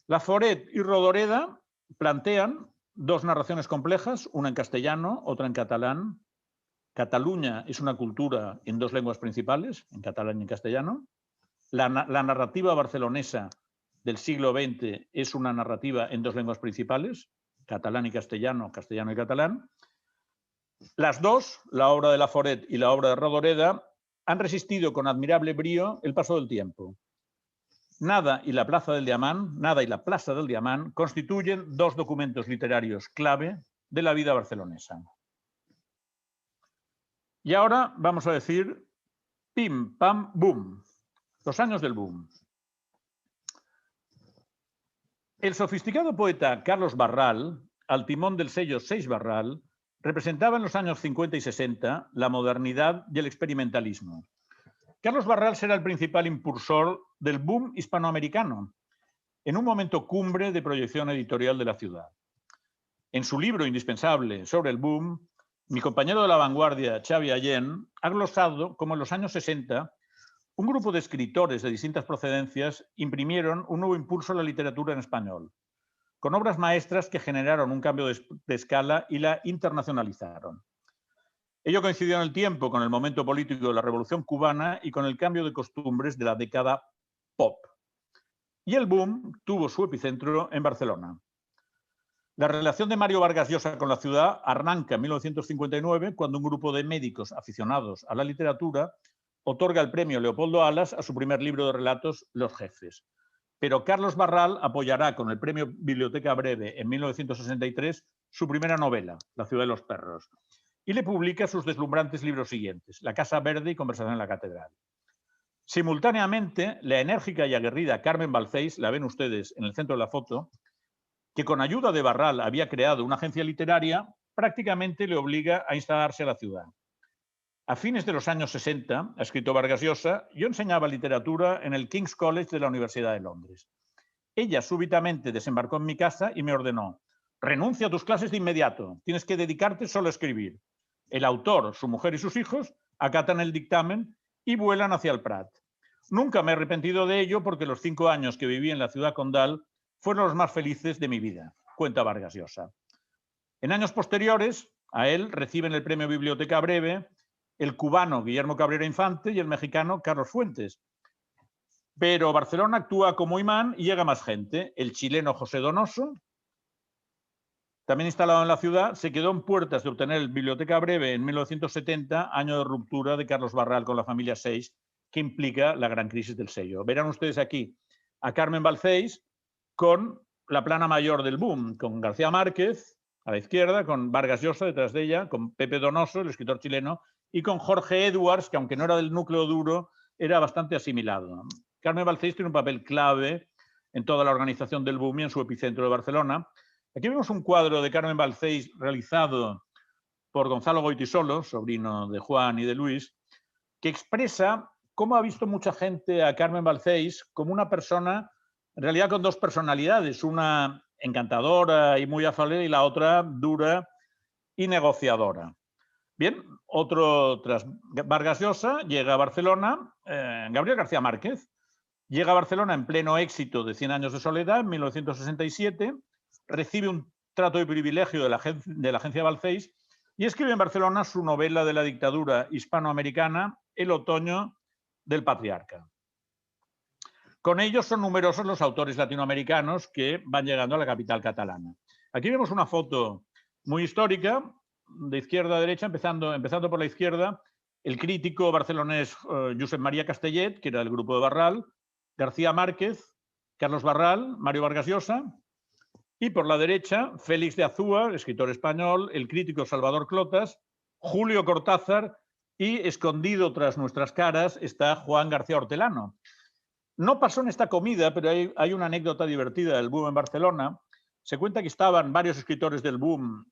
Speaker 2: Laforet y Rodoreda plantean dos narraciones complejas, una en castellano, otra en catalán. Cataluña es una cultura en dos lenguas principales, en catalán y en castellano. La narrativa barcelonesa del siglo XX es una narrativa en dos lenguas principales, catalán y castellano, castellano y catalán. Las dos, la obra de Laforet y la obra de Rodoreda, han resistido con admirable brío el paso del tiempo. Nada y la Plaza del Diamant constituyen dos documentos literarios clave de la vida barcelonesa. Y ahora vamos a decir pim, pam, boom, los años del boom. El sofisticado poeta Carlos Barral, al timón del sello Seix Barral, representaba en los años 50 y 60 la modernidad y el experimentalismo. Carlos Barral será el principal impulsor del boom hispanoamericano, en un momento cumbre de proyección editorial de la ciudad. En su libro indispensable sobre el boom, mi compañero de la vanguardia, Xavi Allén, ha glosado cómo en los años 60 un grupo de escritores de distintas procedencias imprimieron un nuevo impulso a la literatura en español, con obras maestras que generaron un cambio de escala y la internacionalizaron. Ello coincidió en el tiempo con el momento político de la Revolución Cubana y con el cambio de costumbres de la década pop. Y el boom tuvo su epicentro en Barcelona. La relación de Mario Vargas Llosa con la ciudad arranca en 1959, cuando un grupo de médicos aficionados a la literatura otorga el premio Leopoldo Alas a su primer libro de relatos, Los Jefes. Pero Carlos Barral apoyará con el premio Biblioteca Breve en 1963 su primera novela, La ciudad de los perros, y le publica sus deslumbrantes libros siguientes, La casa verde y Conversación en la catedral. Simultáneamente, la enérgica y aguerrida Carmen Balcells, la ven ustedes en el centro de la foto, que con ayuda de Barral había creado una agencia literaria, prácticamente le obliga a instalarse a la ciudad. A fines de los años 60, ha escrito Vargas Llosa, yo enseñaba literatura en el King's College de la Universidad de Londres. Ella súbitamente desembarcó en mi casa y me ordenó: renuncia a tus clases de inmediato, tienes que dedicarte solo a escribir. El autor, su mujer y sus hijos acatan el dictamen y vuelan hacia el Prat. Nunca me he arrepentido de ello porque los 5 años que viví en la ciudad condal fueron los más felices de mi vida, cuenta Vargas Llosa. En años posteriores, a él reciben el premio Biblioteca Breve el cubano Guillermo Cabrera Infante y el mexicano Carlos Fuentes. Pero Barcelona actúa como imán y llega más gente. El chileno José Donoso, también instalado en la ciudad, se quedó en puertas de obtener el Biblioteca Breve en 1970, año de ruptura de Carlos Barral con la familia Seix, que implica la gran crisis del sello. Verán ustedes aquí a Carmen Balcells con la plana mayor del boom, con García Márquez a la izquierda, con Vargas Llosa detrás de ella, con Pepe Donoso, el escritor chileno, y con Jorge Edwards, que aunque no era del núcleo duro, era bastante asimilado. Carmen Balcells tiene un papel clave en toda la organización del boom y en su epicentro de Barcelona. Aquí vemos un cuadro de Carmen Balcells realizado por Gonzalo Goytisolo, sobrino de Juan y de Luis, que expresa cómo ha visto mucha gente a Carmen Balcells como una persona, en realidad con dos personalidades, una encantadora y muy afable y la otra dura y negociadora. Bien, tras Vargas Llosa llega a Barcelona Gabriel García Márquez. Llega a Barcelona en pleno éxito de 100 años de soledad, en 1967, recibe un trato de privilegio de la agencia Balcells y escribe en Barcelona su novela de la dictadura hispanoamericana, El otoño del patriarca. Con ellos son numerosos los autores latinoamericanos que van llegando a la capital catalana. Aquí vemos una foto muy histórica, de izquierda a derecha, empezando por la izquierda, el crítico barcelonés Josep María Castellet, que era del grupo de Barral, García Márquez, Carlos Barral, Mario Vargas Llosa, y por la derecha, Félix de Azúa, escritor español, el crítico Salvador Clotas, Julio Cortázar y, escondido tras nuestras caras, está Juan García Hortelano. No pasó en esta comida, pero hay una anécdota divertida del boom en Barcelona. Se cuenta que estaban varios escritores del boom,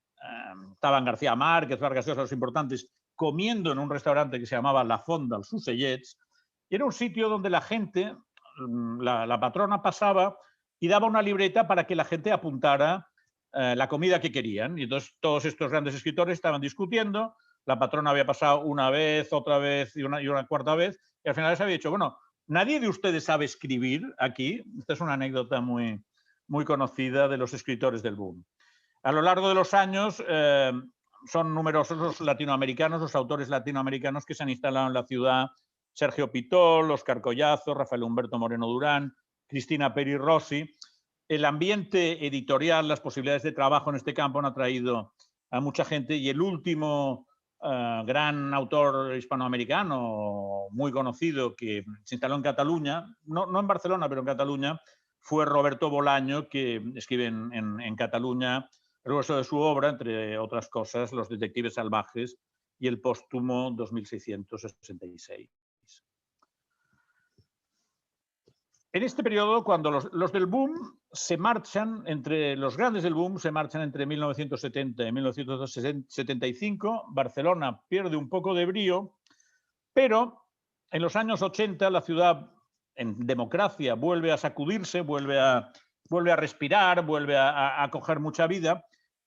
Speaker 2: estaban García Márquez, Vargas Llosa, los importantes, comiendo en un restaurante que se llamaba La Fonda, els Ocellets, y era un sitio donde la gente, la patrona pasaba y daba una libreta para que la gente apuntara la comida que querían. Y entonces todos estos grandes escritores estaban discutiendo, la patrona había pasado una vez, otra vez y una cuarta vez, y al final les había dicho, bueno, ¿nadie de ustedes sabe escribir aquí? Esta es una anécdota muy, muy conocida de los escritores del boom. A lo largo de los años son numerosos los latinoamericanos, los autores latinoamericanos que se han instalado en la ciudad. Sergio Pitol, Óscar Collazo, Rafael Humberto Moreno Durán, Cristina Peri Rossi. El ambiente editorial, las posibilidades de trabajo en este campo han atraído a mucha gente y el último gran autor hispanoamericano muy conocido que se instaló en Cataluña, no en Barcelona, pero en Cataluña, fue Roberto Bolaño, que escribe en Cataluña el grueso de su obra, entre otras cosas, Los detectives salvajes y el póstumo 2666. En este periodo, cuando los del boom se marchan, los grandes del boom se marchan entre 1970 y 1975, Barcelona pierde un poco de brío, pero en los años 80 la ciudad en democracia vuelve a sacudirse, vuelve a respirar, vuelve a coger mucha vida.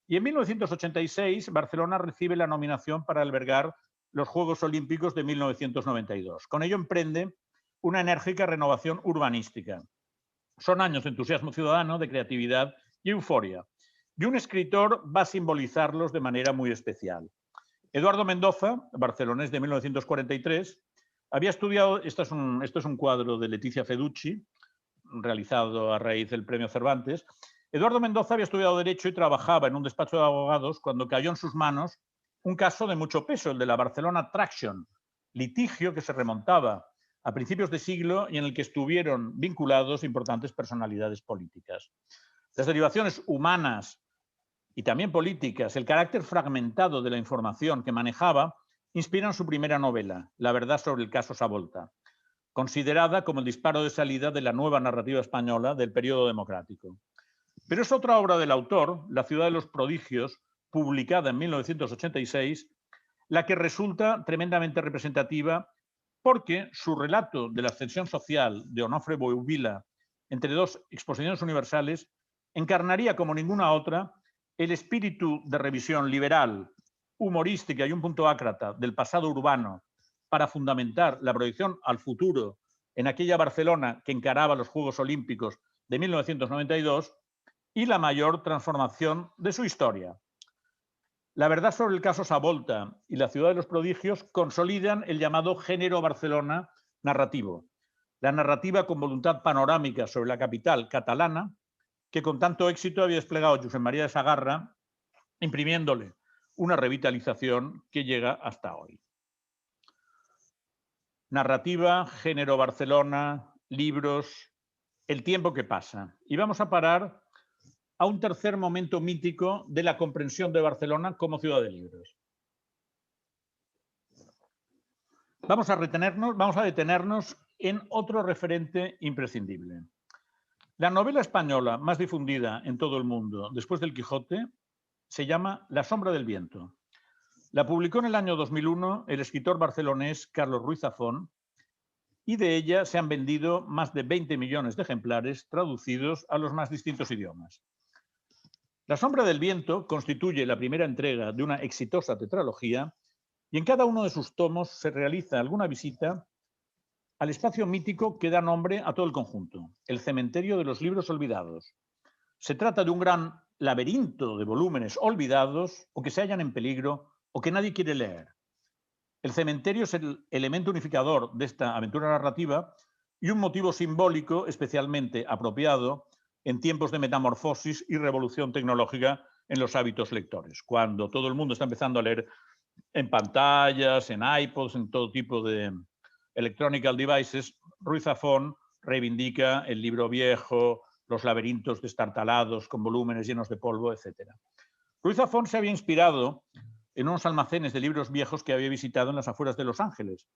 Speaker 2: Y en 1986 Barcelona recibe la nominación para albergar los Juegos Olímpicos de 1992. Con ello emprende una enérgica renovación urbanística. Son años de entusiasmo ciudadano, de creatividad y euforia. Y un escritor va a simbolizarlos de manera muy especial. Eduardo Mendoza, barcelonés de 1943, había estudiado, esto es un cuadro de Leticia Feducci, realizado a raíz del Premio Cervantes. Eduardo Mendoza había estudiado Derecho y trabajaba en un despacho de abogados cuando cayó en sus manos un caso de mucho peso, el de la Barcelona Traction, litigio que se remontaba a principios de siglo y en el que estuvieron vinculados importantes personalidades políticas. Las derivaciones humanas y también políticas, el carácter fragmentado de la información que manejaba, inspiran su primera novela, La verdad sobre el caso Savolta, considerada como el disparo de salida de la nueva narrativa española del periodo democrático. Pero es otra obra del autor, La ciudad de los prodigios, publicada en 1986, la que resulta tremendamente representativa porque su relato de la ascensión social de Onofre Bougainville entre dos exposiciones universales encarnaría como ninguna otra el espíritu de revisión liberal, humorística y un punto ácrata del pasado urbano para fundamentar la proyección al futuro en aquella Barcelona que encaraba los Juegos Olímpicos de 1992 y la mayor transformación de su historia. La verdad sobre el caso Savolta y La ciudad de los prodigios consolidan el llamado género Barcelona narrativo, la narrativa con voluntad panorámica sobre la capital catalana que con tanto éxito había desplegado Josep María de Sagarra, imprimiéndole una revitalización que llega hasta hoy. Narrativa, género Barcelona, libros, el tiempo que pasa. Y vamos a parar a un tercer momento mítico de la comprensión de Barcelona como ciudad de libros. Vamos a detenernos en otro referente imprescindible. La novela española más difundida en todo el mundo después del Quijote se llama La sombra del viento. La publicó en el año 2001 el escritor barcelonés Carlos Ruiz Zafón y de ella se han vendido más de 20 millones de ejemplares traducidos a los más distintos idiomas. La sombra del viento constituye la primera entrega de una exitosa tetralogía y en cada uno de sus tomos se realiza alguna visita al espacio mítico que da nombre a todo el conjunto, el cementerio de los libros olvidados. Se trata de un gran laberinto de volúmenes olvidados o que se hallan en peligro o que nadie quiere leer. El cementerio es el elemento unificador de esta aventura narrativa y un motivo simbólico especialmente apropiado en tiempos de metamorfosis y revolución tecnológica en los hábitos lectores, cuando todo el mundo está empezando a leer en pantallas, en iPods, en todo tipo de electronic devices. Ruiz Zafón reivindica el libro viejo, los laberintos destartalados con volúmenes llenos de polvo, etc. Ruiz Zafón se había inspirado en unos almacenes de libros viejos que había visitado en las afueras de Los Ángeles.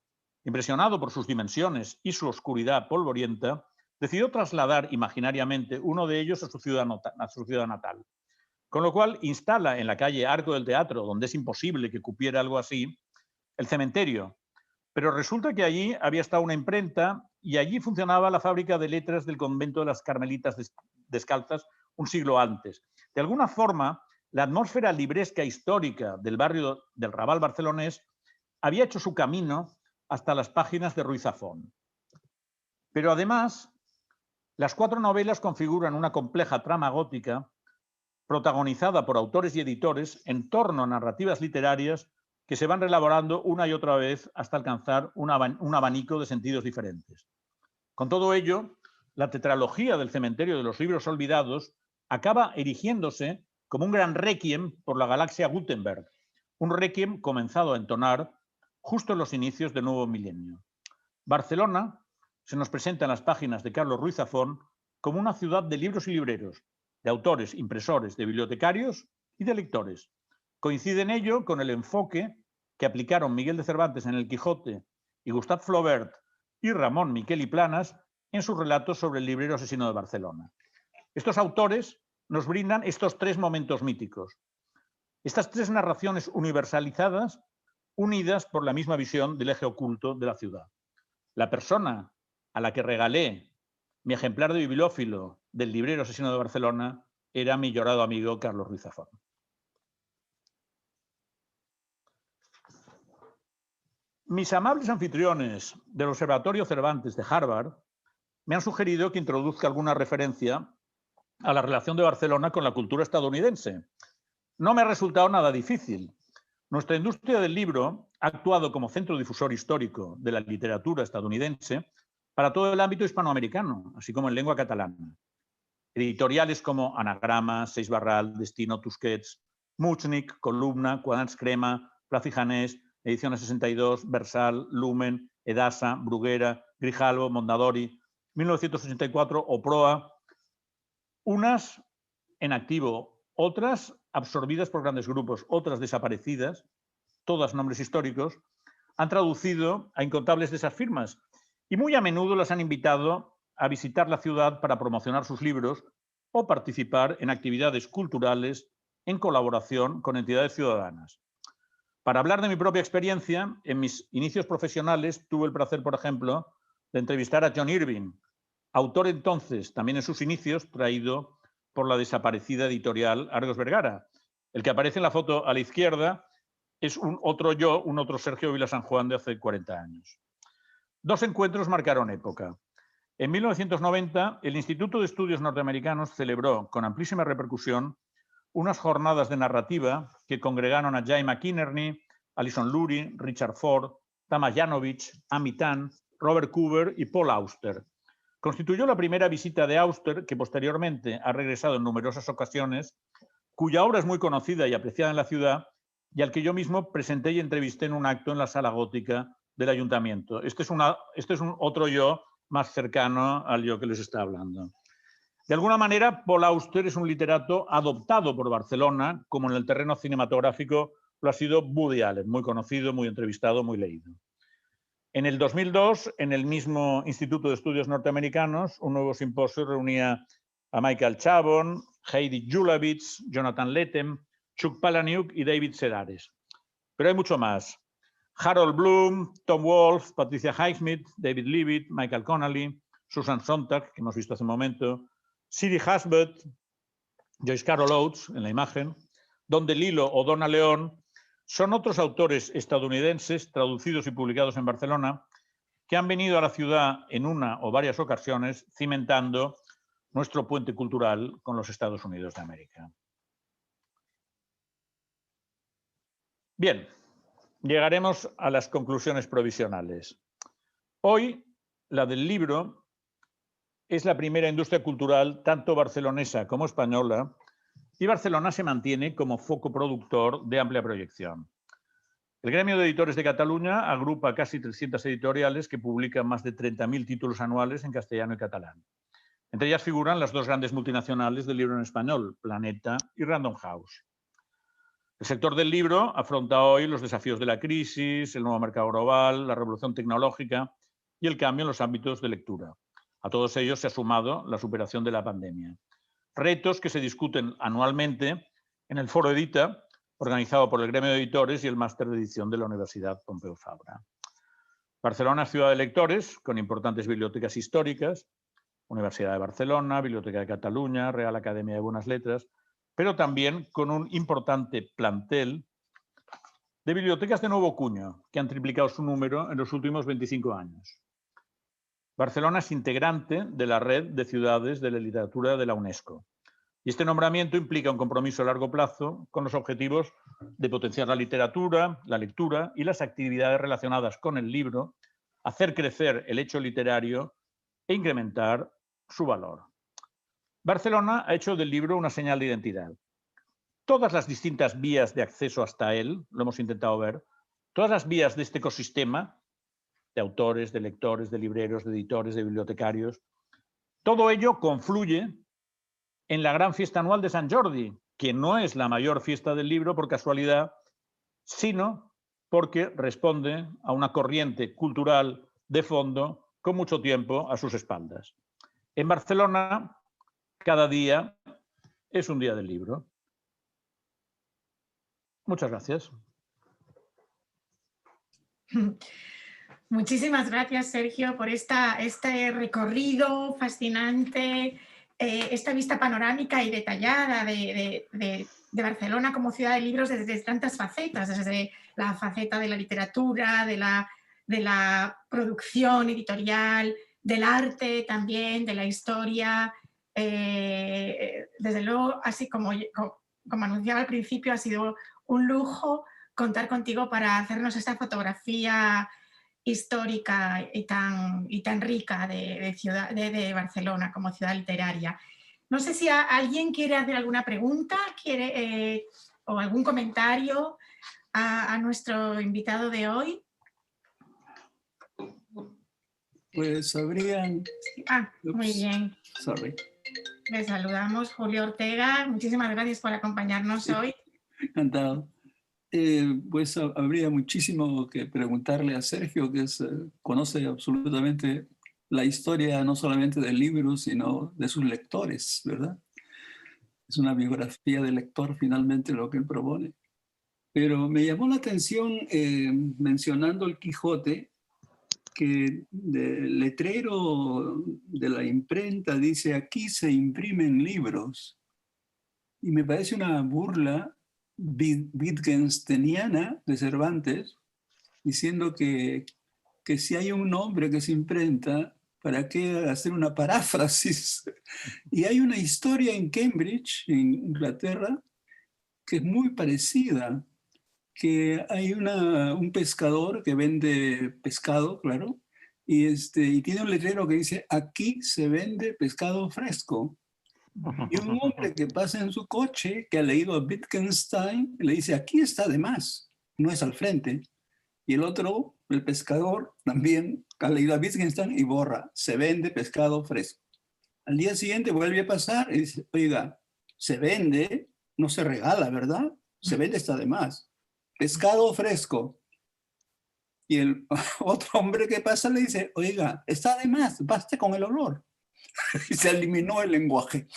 Speaker 2: Impresionado por sus dimensiones y su oscuridad polvorienta, decidió trasladar imaginariamente uno de ellos a su ciudad natal. Con lo cual instala en la calle Arco del Teatro, donde es imposible que cupiera algo así, el cementerio. Pero resulta que allí había estado una imprenta y allí funcionaba la fábrica de letras del convento de las Carmelitas Descalzas un siglo antes. De alguna forma, la atmósfera libresca histórica del barrio del Raval barcelonés había hecho su camino hasta las páginas de Ruiz Zafón. Pero además, las 4 novelas configuran una compleja trama gótica protagonizada por autores y editores en torno a narrativas literarias que se van reelaborando una y otra vez hasta alcanzar un abanico de sentidos diferentes. Con todo ello, la tetralogía del cementerio de los libros olvidados acaba erigiéndose como un gran requiem por la galaxia Gutenberg, un requiem comenzado a entonar justo en los inicios del nuevo milenio. Barcelona se nos presenta en las páginas de Carlos Ruiz Zafón como una ciudad de libros y libreros, de autores, impresores, de bibliotecarios y de lectores. Coincide en ello con el enfoque que aplicaron Miguel de Cervantes en El Quijote y Gustave Flaubert y Ramón Miquel y Planas en sus relatos sobre el librero asesino de Barcelona. Estos autores nos brindan estos 3 momentos míticos, estas 3 narraciones universalizadas unidas por la misma visión del eje oculto de la ciudad. La persona a la que regalé mi ejemplar de bibliófilo del librero asesino de Barcelona, era mi llorado amigo Carlos Ruiz Zafón. Mis amables anfitriones del Observatorio Cervantes de Harvard me han sugerido que introduzca alguna referencia a la relación de Barcelona con la cultura estadounidense. No me ha resultado nada difícil. Nuestra industria del libro ha actuado como centro difusor histórico de la literatura estadounidense para todo el ámbito hispanoamericano, así como en lengua catalana. Editoriales como Anagrama, Seix Barral, Destino, Tusquets, Muchnik, Columna, Quaderns Crema, Plaza y Janés, Ediciones 62, Versal, Lumen, Edasa, Bruguera, Grijalvo, Mondadori, 1984 o Proa, unas en activo, otras absorbidas por grandes grupos, otras desaparecidas, todas nombres históricos, han traducido a incontables de esas firmas y muy a menudo las han invitado a visitar la ciudad para promocionar sus libros o participar en actividades culturales en colaboración con entidades ciudadanas. Para hablar de mi propia experiencia, en mis inicios profesionales tuve el placer, por ejemplo, de entrevistar a John Irving, autor entonces, también en sus inicios, traído por la desaparecida editorial Argos Vergara. El que aparece en la foto a la izquierda es un otro Sergio Vila San Juan de hace 40 años. Dos encuentros marcaron época. En 1990, el Instituto de Estudios Norteamericanos celebró, con amplísima repercusión, unas jornadas de narrativa que congregaron a Jay McInerney, Alison Lurie, Richard Ford, Tama Janovich, Amy Tan, Robert Coover y Paul Auster. Constituyó la primera visita de Auster, que posteriormente ha regresado en numerosas ocasiones, cuya obra es muy conocida y apreciada en la ciudad, y al que yo mismo presenté y entrevisté en un acto en la sala gótica del ayuntamiento. Este es un otro yo más cercano al yo que les está hablando. De alguna manera, Paul Auster es un literato adoptado por Barcelona, como en el terreno cinematográfico lo ha sido Woody Allen, muy conocido, muy entrevistado, muy leído. En el 2002, en el mismo Instituto de Estudios Norteamericanos, un nuevo simposio reunía a Michael Chabon, Heidi Julavich, Jonathan Lethem, Chuck Palahniuk y David Sedaris. Pero hay mucho más. Harold Bloom, Tom Wolfe, Patricia Highsmith, David Leavitt, Michael Connolly, Susan Sontag, que hemos visto hace un momento, Siri Husband, Joyce Carol Oates, en la imagen, Don DeLillo o Donna León, son otros autores estadounidenses traducidos y publicados en Barcelona que han venido a la ciudad en una o varias ocasiones cimentando nuestro puente cultural con los Estados Unidos de América. Bien, llegaremos a las conclusiones provisionales. Hoy, la del libro es la primera industria cultural, tanto barcelonesa como española, y Barcelona se mantiene como foco productor de amplia proyección. El Gremio de Editores de Cataluña agrupa casi 300 editoriales que publican más de 30.000 títulos anuales en castellano y catalán. Entre ellas figuran las dos grandes multinacionales del libro en español, Planeta y Random House. El sector del libro afronta hoy los desafíos de la crisis, el nuevo mercado global, la revolución tecnológica y el cambio en los ámbitos de lectura. A todos ellos se ha sumado la superación de la pandemia. Retos que se discuten anualmente en el Foro Edita, organizado por el Gremio de Editores y el Máster de Edición de la Universidad Pompeu Fabra. Barcelona es ciudad de lectores, con importantes bibliotecas históricas, Universidad de Barcelona, Biblioteca de Cataluña, Real Academia de Buenas Letras, pero también con un importante plantel de bibliotecas de nuevo cuño, que han triplicado su número en los últimos 25 años. Barcelona es integrante de la red de ciudades de la literatura de la UNESCO. Y este nombramiento implica un compromiso a largo plazo con los objetivos de potenciar la literatura, la lectura y las actividades relacionadas con el libro, hacer crecer el hecho literario e incrementar su valor. Barcelona ha hecho del libro una señal de identidad. Todas las distintas vías de acceso hasta él, lo hemos intentado ver, todas las vías de este ecosistema, de autores, de lectores, de libreros, de editores, de bibliotecarios, todo ello confluye en la gran fiesta anual de Sant Jordi, que no es la mayor fiesta del libro por casualidad, sino porque responde a una corriente cultural de fondo con mucho tiempo a sus espaldas. En Barcelona, cada día es un día del libro. Muchas gracias.
Speaker 1: Muchísimas gracias, Sergio, por este recorrido fascinante, esta vista panorámica y detallada de Barcelona como ciudad de libros desde tantas facetas, desde la faceta de la literatura, de la producción editorial, del arte también, de la historia. Desde luego, así como anunciaba al principio, ha sido un lujo contar contigo para hacernos esta fotografía histórica y tan rica de Barcelona como ciudad literaria. No sé si alguien quiere hacer alguna pregunta o algún comentario a nuestro invitado de hoy.
Speaker 3: Pues habrían...
Speaker 1: Muy bien.
Speaker 3: Sorry.
Speaker 1: Le saludamos, Julio Ortega. Muchísimas gracias por acompañarnos hoy.
Speaker 3: Encantado. Pues habría muchísimo que preguntarle a Sergio, que conoce absolutamente la historia no solamente del libro, sino de sus lectores, ¿verdad? Es una biografía del lector finalmente lo que él propone. Pero me llamó la atención, mencionando el Quijote, que el letrero de la imprenta dice: aquí se imprimen libros. Y me parece una burla wittgensteiniana de Cervantes, diciendo que si hay un nombre que se imprenta, ¿para qué hacer una paráfrasis? Y hay una historia en Cambridge, en Inglaterra, que es muy parecida, que hay un pescador que vende pescado, claro, y tiene un letrero que dice: aquí se vende pescado fresco. Y un hombre que pasa en su coche, que ha leído a Wittgenstein, le dice: aquí está de más, no es al frente. Y el otro, el pescador, también ha leído a Wittgenstein y borra: se vende pescado fresco. Al día siguiente vuelve a pasar y dice: oiga, se vende, no se regala, ¿verdad? Se vende, está de más. Pescado fresco. Y el otro hombre que pasa le dice: oiga, está de más, basta con el olor. Y se eliminó el lenguaje.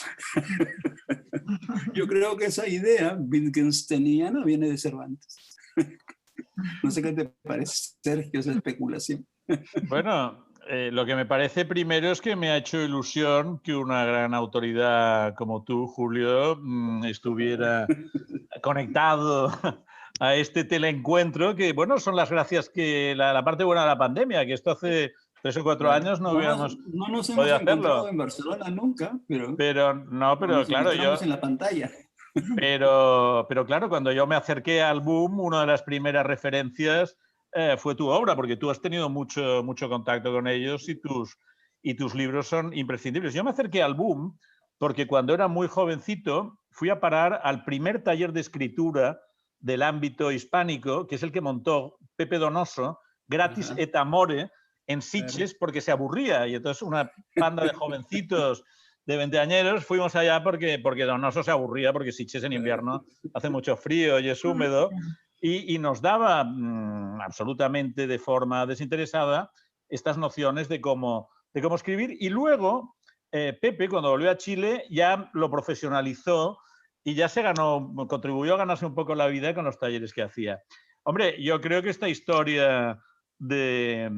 Speaker 3: Yo creo que esa idea wittgensteiniana viene de Cervantes. No sé qué te parece, Sergio, esa especulación.
Speaker 2: Bueno, lo que me parece primero es que me ha hecho ilusión que una gran autoridad como tú, Julio, estuviera conectado a este teleencuentro, que bueno, son las gracias que la parte buena de la pandemia, que esto hace 3 o 4 años no hubiéramos
Speaker 3: no nos hemos
Speaker 2: podido
Speaker 3: encontrado
Speaker 2: hacerlo.
Speaker 3: en Barcelona nunca, pero
Speaker 2: Pero
Speaker 3: nos
Speaker 2: claro,
Speaker 3: encontramos en la pantalla.
Speaker 2: Pero claro, cuando yo me acerqué al boom, una de las primeras referencias fue tu obra, porque tú has tenido mucho contacto con ellos y tus libros son imprescindibles. Yo me acerqué al boom porque cuando era muy jovencito fui a parar al primer taller de escritura del ámbito hispánico, que es el que montó Pepe Donoso, gratis et amore, en Sitges, porque se aburría. Y entonces una banda de jovencitos de veinteañeros fuimos allá porque Donoso se aburría, porque Sitges en invierno hace mucho frío y es húmedo, y nos daba absolutamente de forma desinteresada estas nociones de cómo escribir. Y luego Pepe, cuando volvió a Chile, ya lo profesionalizó y ya contribuyó a ganarse un poco la vida con los talleres que hacía. Hombre, yo creo que esta historia de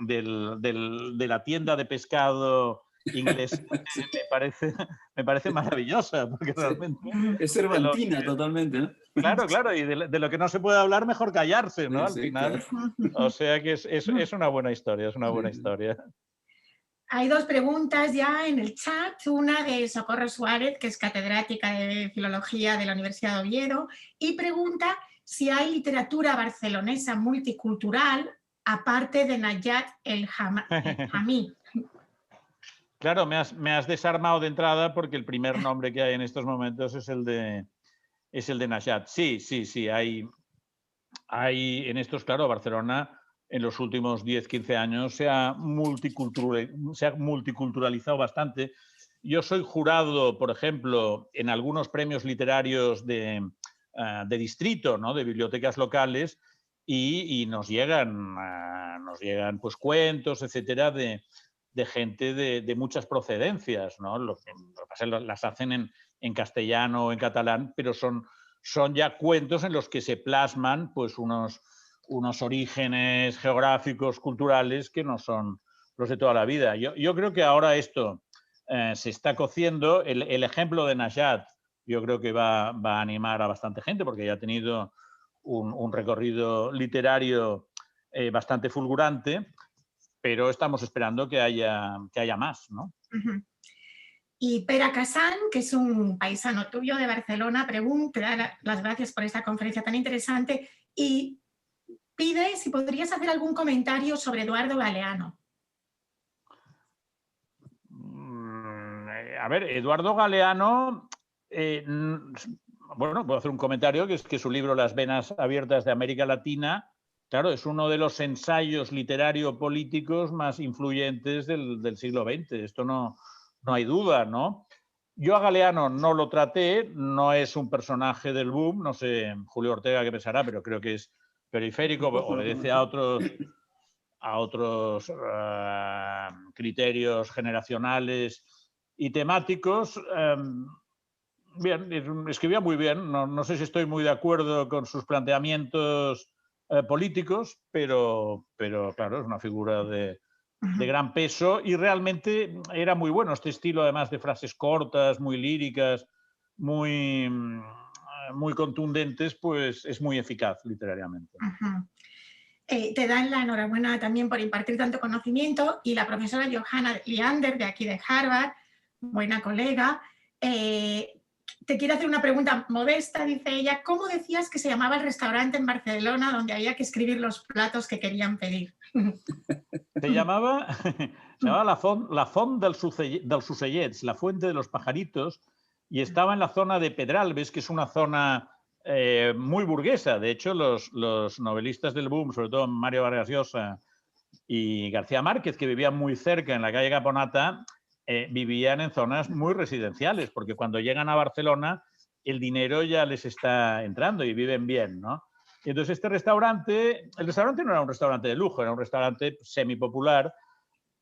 Speaker 2: la tienda de pescado inglés me parece maravillosa, porque realmente...
Speaker 3: Es cervantina totalmente, ¿no?
Speaker 2: Claro, y de lo que no se puede hablar, mejor callarse, ¿no? Al final.
Speaker 3: Claro.
Speaker 2: O sea que es una buena historia, es una buena historia.
Speaker 1: Hay 2 preguntas ya en el chat, una de Socorro Suárez, que es catedrática de Filología de la Universidad de Oviedo, y pregunta si hay literatura barcelonesa multicultural aparte de Nayat El Hamí.
Speaker 2: Claro, me has desarmado de entrada porque el primer nombre que hay en estos momentos es el de Najat. Sí, hay en estos, claro, Barcelona en los últimos 10, 15 años se ha multiculturalizado bastante. Yo soy jurado, por ejemplo, en algunos premios literarios de distrito, ¿no? De bibliotecas locales, y nos llegan pues cuentos, etcétera, de gente de muchas procedencias, ¿no? Lo que pasa es que las hacen en castellano o en catalán, pero son ya cuentos en los que se plasman pues unos unos orígenes geográficos, culturales que no son los de toda la vida. Yo creo que ahora esto se está cociendo. El ejemplo de Najat yo creo que va a animar a bastante gente porque ya ha tenido un recorrido literario bastante fulgurante, pero estamos esperando que haya más, ¿no?
Speaker 1: Y Pere Casán, que es un paisano tuyo de Barcelona, te da las gracias por esta conferencia tan interesante y pide si podrías hacer algún comentario sobre Eduardo Galeano.
Speaker 2: A ver, Eduardo Galeano, bueno, puedo hacer un comentario, que es que su libro Las venas abiertas de América Latina, claro, es uno de los ensayos literario-políticos más influyentes del siglo XX. Esto no hay duda, ¿no? Yo a Galeano no lo traté, no es un personaje del boom, no sé, Julio Ortega qué pensará, pero creo que es periférico, obedece a otros criterios generacionales y temáticos. Bien, escribía muy bien, no sé si estoy muy de acuerdo con sus planteamientos políticos, pero claro, es una figura de gran peso y realmente era muy bueno. Este estilo, además de frases cortas, muy líricas, muy contundentes, pues es muy eficaz literariamente.
Speaker 1: Te dan la enhorabuena también por impartir tanto conocimiento y la profesora Johanna Leander, de aquí de Harvard, buena colega, te quiere hacer una pregunta modesta, dice ella. ¿Cómo decías que se llamaba el restaurante en Barcelona donde había que escribir los platos que querían pedir?
Speaker 2: Se llamaba la Font dels Ocellets, la fuente de los pajaritos, y estaba en la zona de Pedralbes, que es una zona muy burguesa. De hecho, los novelistas del boom, sobre todo Mario Vargas Llosa y García Márquez, que vivían muy cerca en la calle Caponata, vivían en zonas muy residenciales, porque cuando llegan a Barcelona el dinero ya les está entrando y viven bien, ¿no? Y entonces el restaurante no era un restaurante de lujo, era un restaurante semipopular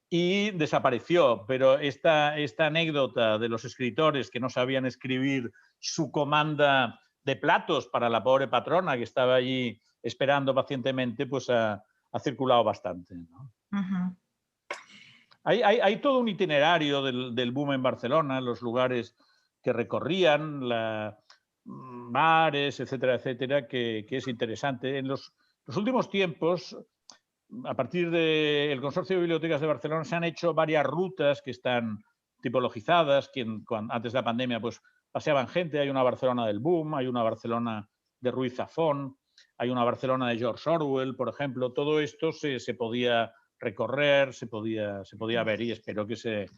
Speaker 2: y desapareció. Pero esta anécdota de los escritores que no sabían escribir su comanda de platos para la pobre patrona que estaba allí esperando pacientemente, pues ha circulado bastante, ¿no? Hay todo un itinerario del boom en Barcelona, los lugares que recorrían, bares, etcétera, etcétera, que es interesante. En los últimos tiempos, a partir del Consorcio de Bibliotecas de Barcelona, se han hecho varias rutas que están tipologizadas. Antes de la pandemia, pues paseaban gente. Hay una Barcelona del boom, hay una Barcelona de Ruiz Zafón, hay una Barcelona de George Orwell, por ejemplo. Todo esto se podía recorrer, se podía ver, y espero que se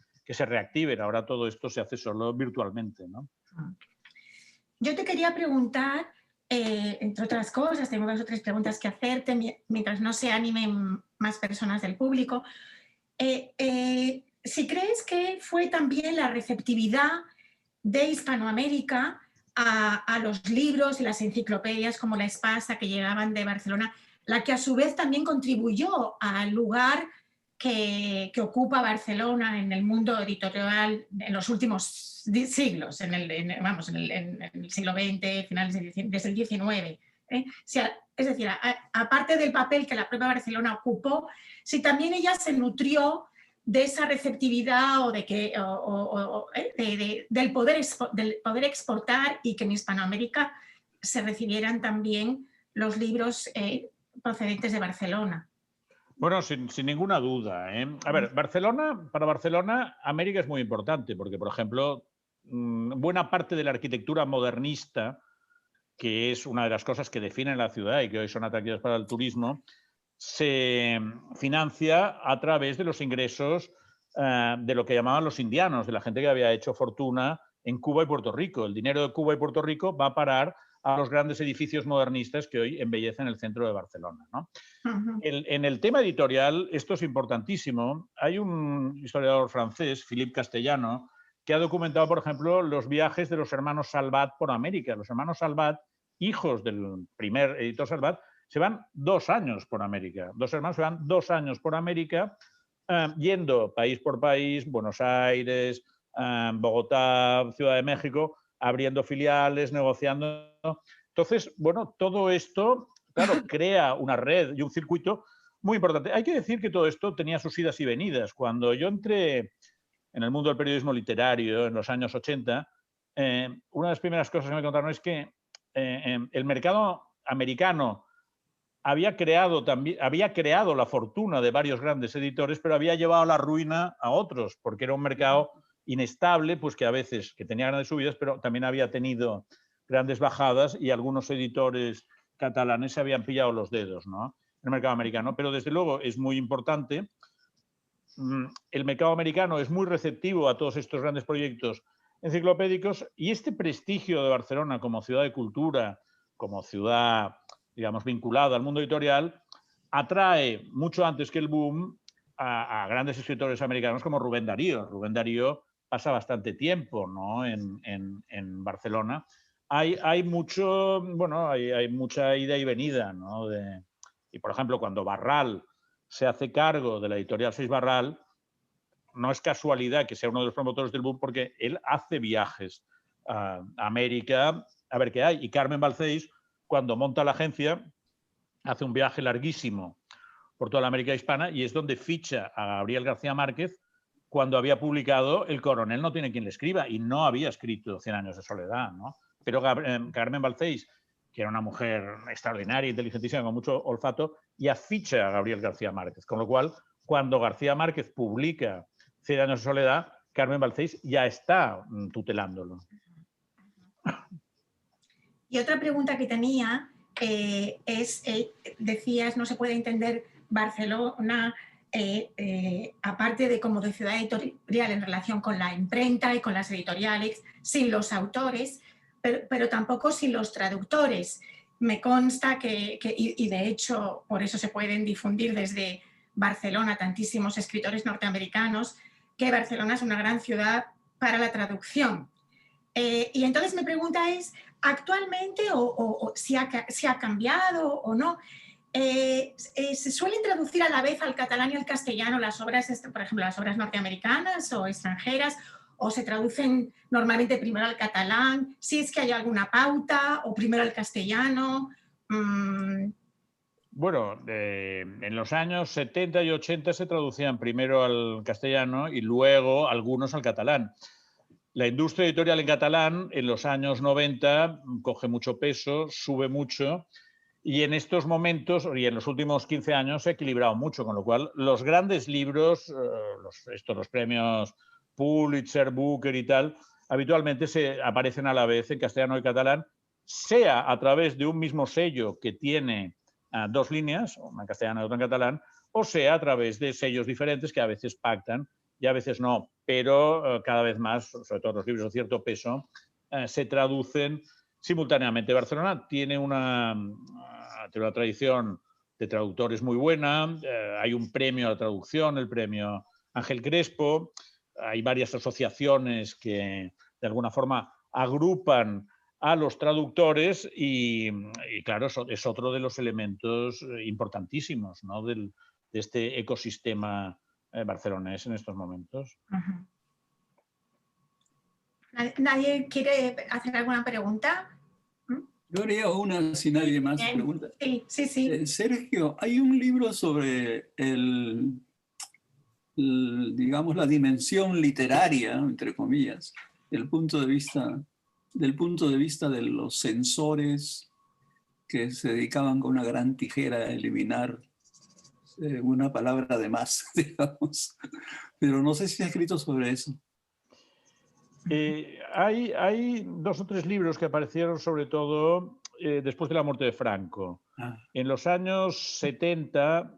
Speaker 2: reactiven. Ahora todo esto se hace solo virtualmente, ¿no?
Speaker 1: Yo te quería preguntar, entre otras cosas, tengo 2 o 3 preguntas que hacerte mientras no se animen más personas del público. Si crees que fue también la receptividad de Hispanoamérica a los libros y las enciclopedias como la Espasa que llegaban de Barcelona, la que a su vez también contribuyó al lugar que ocupa Barcelona en el mundo editorial en los últimos siglos, en el siglo XX, finales desde el XIX. Es decir, aparte del papel que la propia Barcelona ocupó, si también ella se nutrió de esa receptividad o del poder exportar, y que en Hispanoamérica se recibieran también los libros procedentes de Barcelona.
Speaker 2: Bueno, sin ninguna duda, ¿eh? A ver, para Barcelona, América es muy importante porque, por ejemplo, buena parte de la arquitectura modernista, que es una de las cosas que definen la ciudad y que hoy son atractivas para el turismo, se financia a través de los ingresos de lo que llamaban los indianos, de la gente que había hecho fortuna en Cuba y Puerto Rico. El dinero de Cuba y Puerto Rico va a parar a los grandes edificios modernistas que hoy embellecen el centro de Barcelona, ¿no? En el tema editorial, esto es importantísimo. Hay un historiador francés, Philippe Castellano, que ha documentado, por ejemplo, los viajes de los hermanos Salvat por América. Los hermanos Salvat, hijos del primer editor Salvat, se van 2 años por América. 2 hermanos se van 2 años por América, yendo país por país, Buenos Aires, Bogotá, Ciudad de México, abriendo filiales, negociando. Entonces, bueno, todo esto claro, crea una red y un circuito muy importante. Hay que decir que todo esto tenía sus idas y venidas. Cuando yo entré en el mundo del periodismo literario en los años 80, una de las primeras cosas que me contaron es que el mercado americano había creado la fortuna de varios grandes editores, pero había llevado a la ruina a otros, porque era un mercado inestable, pues que a veces que tenía grandes subidas, pero también había tenido grandes bajadas y algunos editores catalanes se habían pillado los dedos, ¿no? En el mercado americano. Pero desde luego es muy importante. El mercado americano es muy receptivo a todos estos grandes proyectos enciclopédicos y este prestigio de Barcelona como ciudad de cultura, como ciudad, digamos, vinculada al mundo editorial, atrae mucho antes que el boom a grandes escritores americanos como Rubén Darío. Rubén Darío pasa bastante tiempo, ¿no?, en Barcelona. Hay mucho, bueno, hay mucha ida y venida, ¿no? Y, por ejemplo, cuando Barral se hace cargo de la editorial Seis Barral, no es casualidad que sea uno de los promotores del boom, porque él hace viajes a América a ver qué hay. Y Carmen Balcells, cuando monta la agencia, hace un viaje larguísimo por toda la América hispana y es donde ficha a Gabriel García Márquez cuando había publicado El coronel no tiene quien le escriba y no había escrito 100 años de soledad, ¿no? Pero Carmen Balcells, que era una mujer extraordinaria, inteligentísima, con mucho olfato, ya ficha a Gabriel García Márquez. Con lo cual, cuando García Márquez publica 100 años de soledad, Carmen Balcells ya está tutelándolo.
Speaker 1: Y otra pregunta que tenía decías, no se puede entender Barcelona, aparte de como de ciudad editorial en relación con la imprenta y con las editoriales, sin los autores, pero tampoco sin los traductores. Me consta y de hecho por eso se pueden difundir desde Barcelona tantísimos escritores norteamericanos, que Barcelona es una gran ciudad para la traducción. Y entonces mi pregunta es, actualmente, o si ha cambiado o no, ¿se suelen traducir a la vez al catalán y al castellano las obras, por ejemplo, las obras norteamericanas o extranjeras, o se traducen normalmente primero al catalán, si es que hay alguna pauta, o primero al castellano?
Speaker 2: Bueno, en los años 70 y 80 se traducían primero al castellano y luego algunos al catalán. La industria editorial en catalán en los años 90 coge mucho peso, sube mucho y en estos momentos y en los últimos 15 años se ha equilibrado mucho, con lo cual los grandes libros, los premios Pulitzer, Booker y tal, habitualmente se aparecen a la vez en castellano y catalán, sea a través de un mismo sello que tiene dos líneas, una en castellano y otra en catalán, o sea a través de sellos diferentes que a veces pactan y a veces no, pero cada vez más, sobre todo los libros de cierto peso, se traducen simultáneamente. Barcelona tiene una tradición de traductores muy buena, hay un premio a la traducción, el premio Ángel Crespo, hay varias asociaciones que de alguna forma agrupan a los traductores y claro, es otro de los elementos importantísimos, ¿no?, de este ecosistema barcelonés en estos momentos.
Speaker 1: Uh-huh. ¿Nadie quiere hacer alguna pregunta?
Speaker 3: Yo haría una si nadie más pregunta.
Speaker 1: Sí.
Speaker 3: Sergio, hay un libro sobre digamos, la dimensión literaria, entre comillas, del punto de vista de los censores que se dedicaban con una gran tijera a eliminar una palabra de más, digamos. Pero no sé si ha escrito sobre eso.
Speaker 2: Hay 2 o 3 libros que aparecieron sobre todo después de la muerte de Franco. En los años 70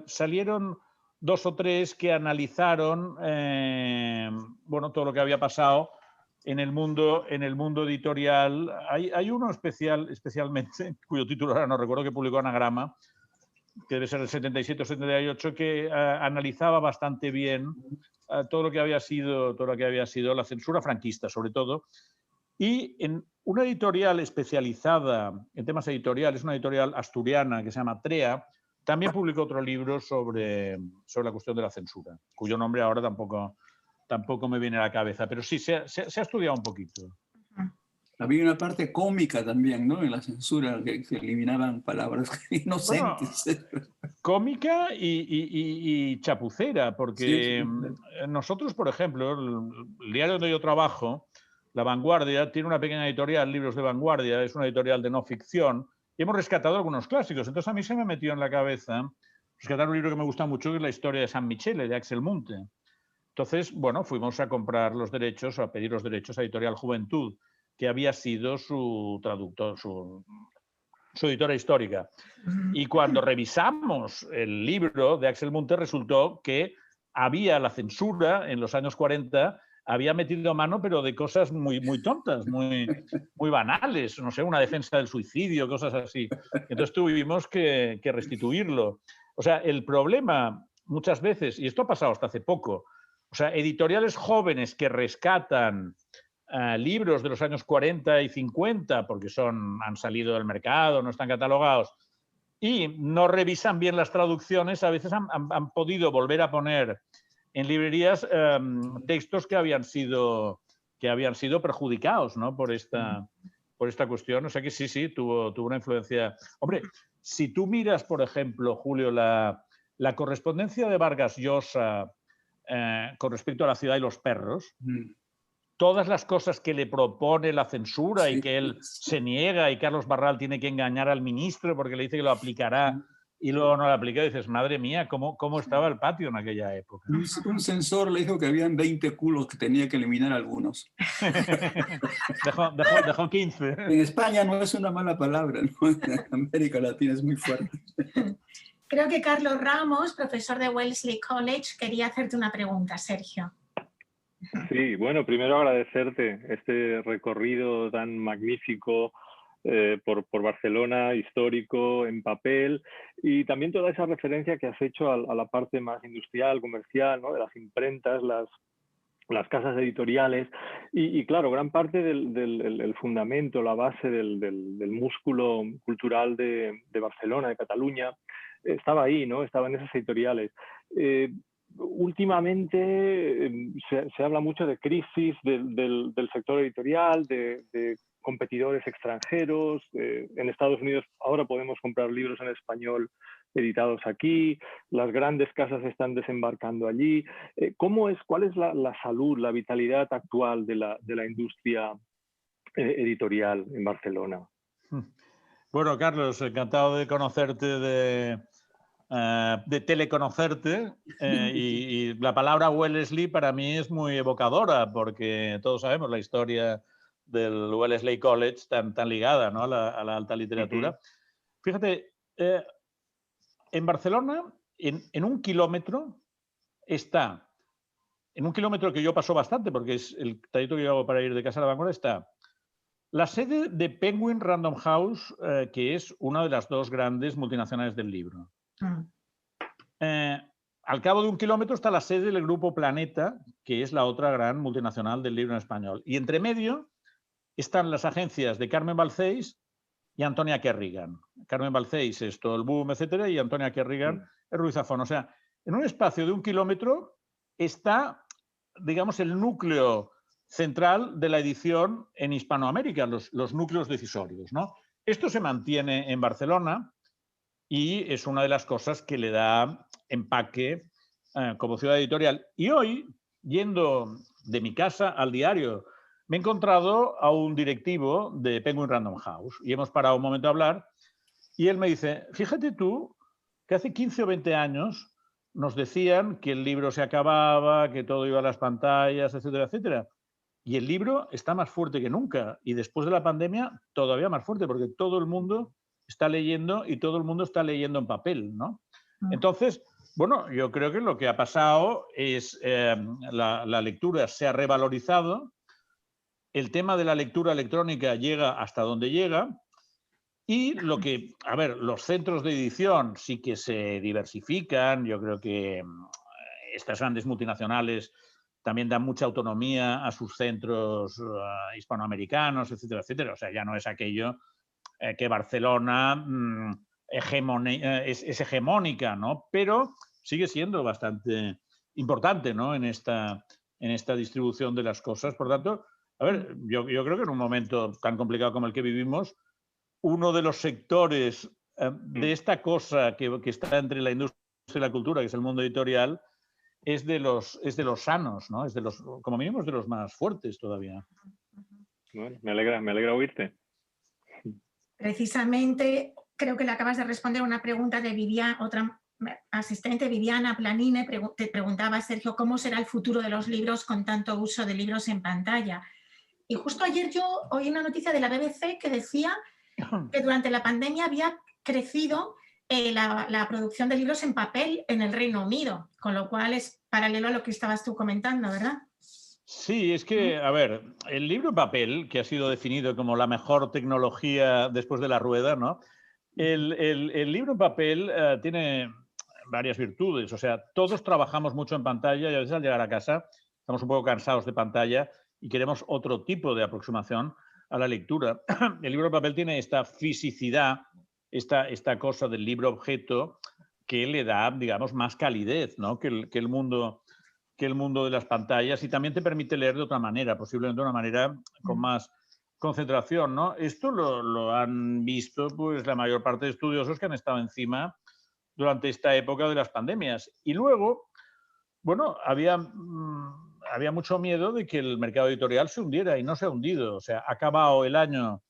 Speaker 2: salieron 2 o 3 que analizaron bueno, todo lo que había pasado en el mundo editorial. Hay uno especialmente, cuyo título ahora no recuerdo, que publicó Anagrama, que debe ser del 77 o 78, que analizaba bastante bien todo lo que había sido la censura franquista, sobre todo. Y en una editorial especializada en temas editoriales, una editorial asturiana que se llama TREA, también publicó otro libro sobre la cuestión de la censura, cuyo nombre ahora tampoco me viene a la cabeza, pero sí, se ha estudiado un poquito.
Speaker 3: Había una parte cómica también, ¿no? En la censura, que eliminaban palabras inocentes.
Speaker 2: Bueno, cómica y chapucera,
Speaker 3: Sí,
Speaker 2: porque
Speaker 3: sí.
Speaker 2: nosotros, por ejemplo, el diario donde yo trabajo, La Vanguardia, tiene una pequeña editorial, Libros de Vanguardia, es una editorial de no ficción, y hemos rescatado algunos clásicos. Entonces a mí se me metió en la cabeza rescatar un libro que me gusta mucho, que es la historia de San Michele, de Axel Munthe. Entonces, bueno, fuimos a comprar los derechos, a pedir los derechos a Editorial Juventud, que había sido su traductor, su editora histórica. Y cuando revisamos el libro de Axel Munthe, resultó que había la censura en los años 40, había metido mano, pero de cosas muy, muy tontas, muy, muy banales, no sé, una defensa del suicidio, cosas así. Entonces tuvimos que restituirlo. O sea, el problema muchas veces, y esto ha pasado hasta hace poco, o sea, editoriales jóvenes que rescatan libros de los años 40 y 50 porque han salido del mercado, no están catalogados, y no revisan bien las traducciones, a veces han podido volver a poner en librerías textos que habían sido perjudicados, ¿no? por esta cuestión. O sea que sí, tuvo una influencia. Hombre, si tú miras, por ejemplo, Julio, la correspondencia de Vargas Llosa con respecto a La ciudad y los perros, todas las cosas que le propone la censura y que él se niega, y Carlos Barral tiene que engañar al ministro porque le dice que lo aplicará y luego no lo aplica, y dices, madre mía, ¿cómo estaba el patio en aquella época?
Speaker 3: Un censor le dijo que habían 20 culos, que tenía que eliminar algunos.
Speaker 2: dejó 15.
Speaker 3: En España no es una mala palabra, ¿no? En América Latina es muy fuerte.
Speaker 1: Creo que Carlos Ramos, profesor de Wellesley College, quería hacerte una pregunta, Sergio.
Speaker 4: Sí, bueno, primero agradecerte este recorrido tan magnífico por Barcelona, histórico, en papel, y también toda esa referencia que has hecho a la parte más industrial, comercial, ¿no? De las imprentas, las casas editoriales, y claro, gran parte del fundamento, la base del músculo cultural de Barcelona, de Cataluña, estaba ahí, ¿no? Estaba en esas editoriales. Últimamente se habla mucho de crisis del sector editorial, de competidores extranjeros. En Estados Unidos ahora podemos comprar libros en español editados aquí, las grandes casas están desembarcando allí. ¿Cuál es la salud, la vitalidad actual de la industria editorial en Barcelona?
Speaker 2: Bueno, Carlos, encantado de conocerte, de teleconocerte, y la palabra Wellesley para mí es muy evocadora, porque todos sabemos la historia del Wellesley College tan ligada, ¿no? a la alta literatura. Fíjate, en Barcelona, en un kilómetro está, en un kilómetro que yo paso bastante, porque es el trayecto que yo hago para ir de casa a La Vanguardia, está la sede de Penguin Random House, que es una de las dos grandes multinacionales del libro. Al cabo de un kilómetro está la sede del Grupo Planeta, que es la otra gran multinacional del libro en español. Y entre medio están las agencias de Carmen Balcells y Antonia Kerrigan. Carmen Balcells es Todo el Boom, etcétera, y Antonia Kerrigan es Ruiz Zafón. O sea, en un espacio de un kilómetro está, digamos, el núcleo central de la edición en Hispanoamérica, los núcleos decisorios, ¿no? Esto se mantiene en Barcelona y es una de las cosas que le da empaque como ciudad editorial. Y hoy, yendo de mi casa al diario, me he encontrado a un directivo de Penguin Random House y hemos parado un momento a hablar, y él me dice, fíjate tú que hace 15 o 20 años nos decían que el libro se acababa, que todo iba a las pantallas, etcétera, etcétera. Y el libro está más fuerte que nunca, y después de la pandemia todavía más fuerte, porque todo el mundo está leyendo y todo el mundo está leyendo en papel, ¿no? Entonces, bueno, yo creo que lo que ha pasado es la lectura se ha revalorizado, el tema de la lectura electrónica llega hasta donde llega, y los centros de edición sí que se diversifican. Yo creo que estas grandes multinacionales también dan mucha autonomía a sus centros hispanoamericanos, etcétera, etcétera. O sea, ya no es aquello que Barcelona es hegemónica, ¿no? Pero sigue siendo bastante importante, ¿no? en esta distribución de las cosas. Por tanto, A ver, yo creo que en un momento tan complicado como el que vivimos, uno de los sectores de esta cosa que está entre la industria y la cultura, que es el mundo editorial, es de los sanos, ¿no? Es de los, como mínimo, es de los más fuertes todavía.
Speaker 4: Bueno, me alegra oírte.
Speaker 1: Precisamente, creo que le acabas de responder una pregunta de Viviana, otra asistente, Viviana Planine, te preguntaba, Sergio, ¿cómo será el futuro de los libros con tanto uso de libros en pantalla? Y justo ayer yo oí una noticia de la BBC que decía que durante la pandemia había crecido la producción de libros en papel en el Reino Unido, con lo cual es paralelo a lo que estabas tú comentando, ¿verdad?
Speaker 2: Sí, es que, a ver, el libro en papel, que ha sido definido como la mejor tecnología después de la rueda, ¿no? El libro en papel tiene varias virtudes. O sea, todos trabajamos mucho en pantalla y a veces al llegar a casa estamos un poco cansados de pantalla y queremos otro tipo de aproximación a la lectura. El libro en papel tiene esta fisicidad, esta cosa del libro objeto que le da, digamos, más calidez, ¿no? que el mundo de las pantallas, y también te permite leer de otra manera, posiblemente de una manera con más concentración, ¿no? Esto lo han visto pues la mayor parte de estudiosos que han estado encima durante esta época de las pandemias. Y luego, bueno, había mucho miedo de que el mercado editorial se hundiera y no se ha hundido. O sea, ha acabado el año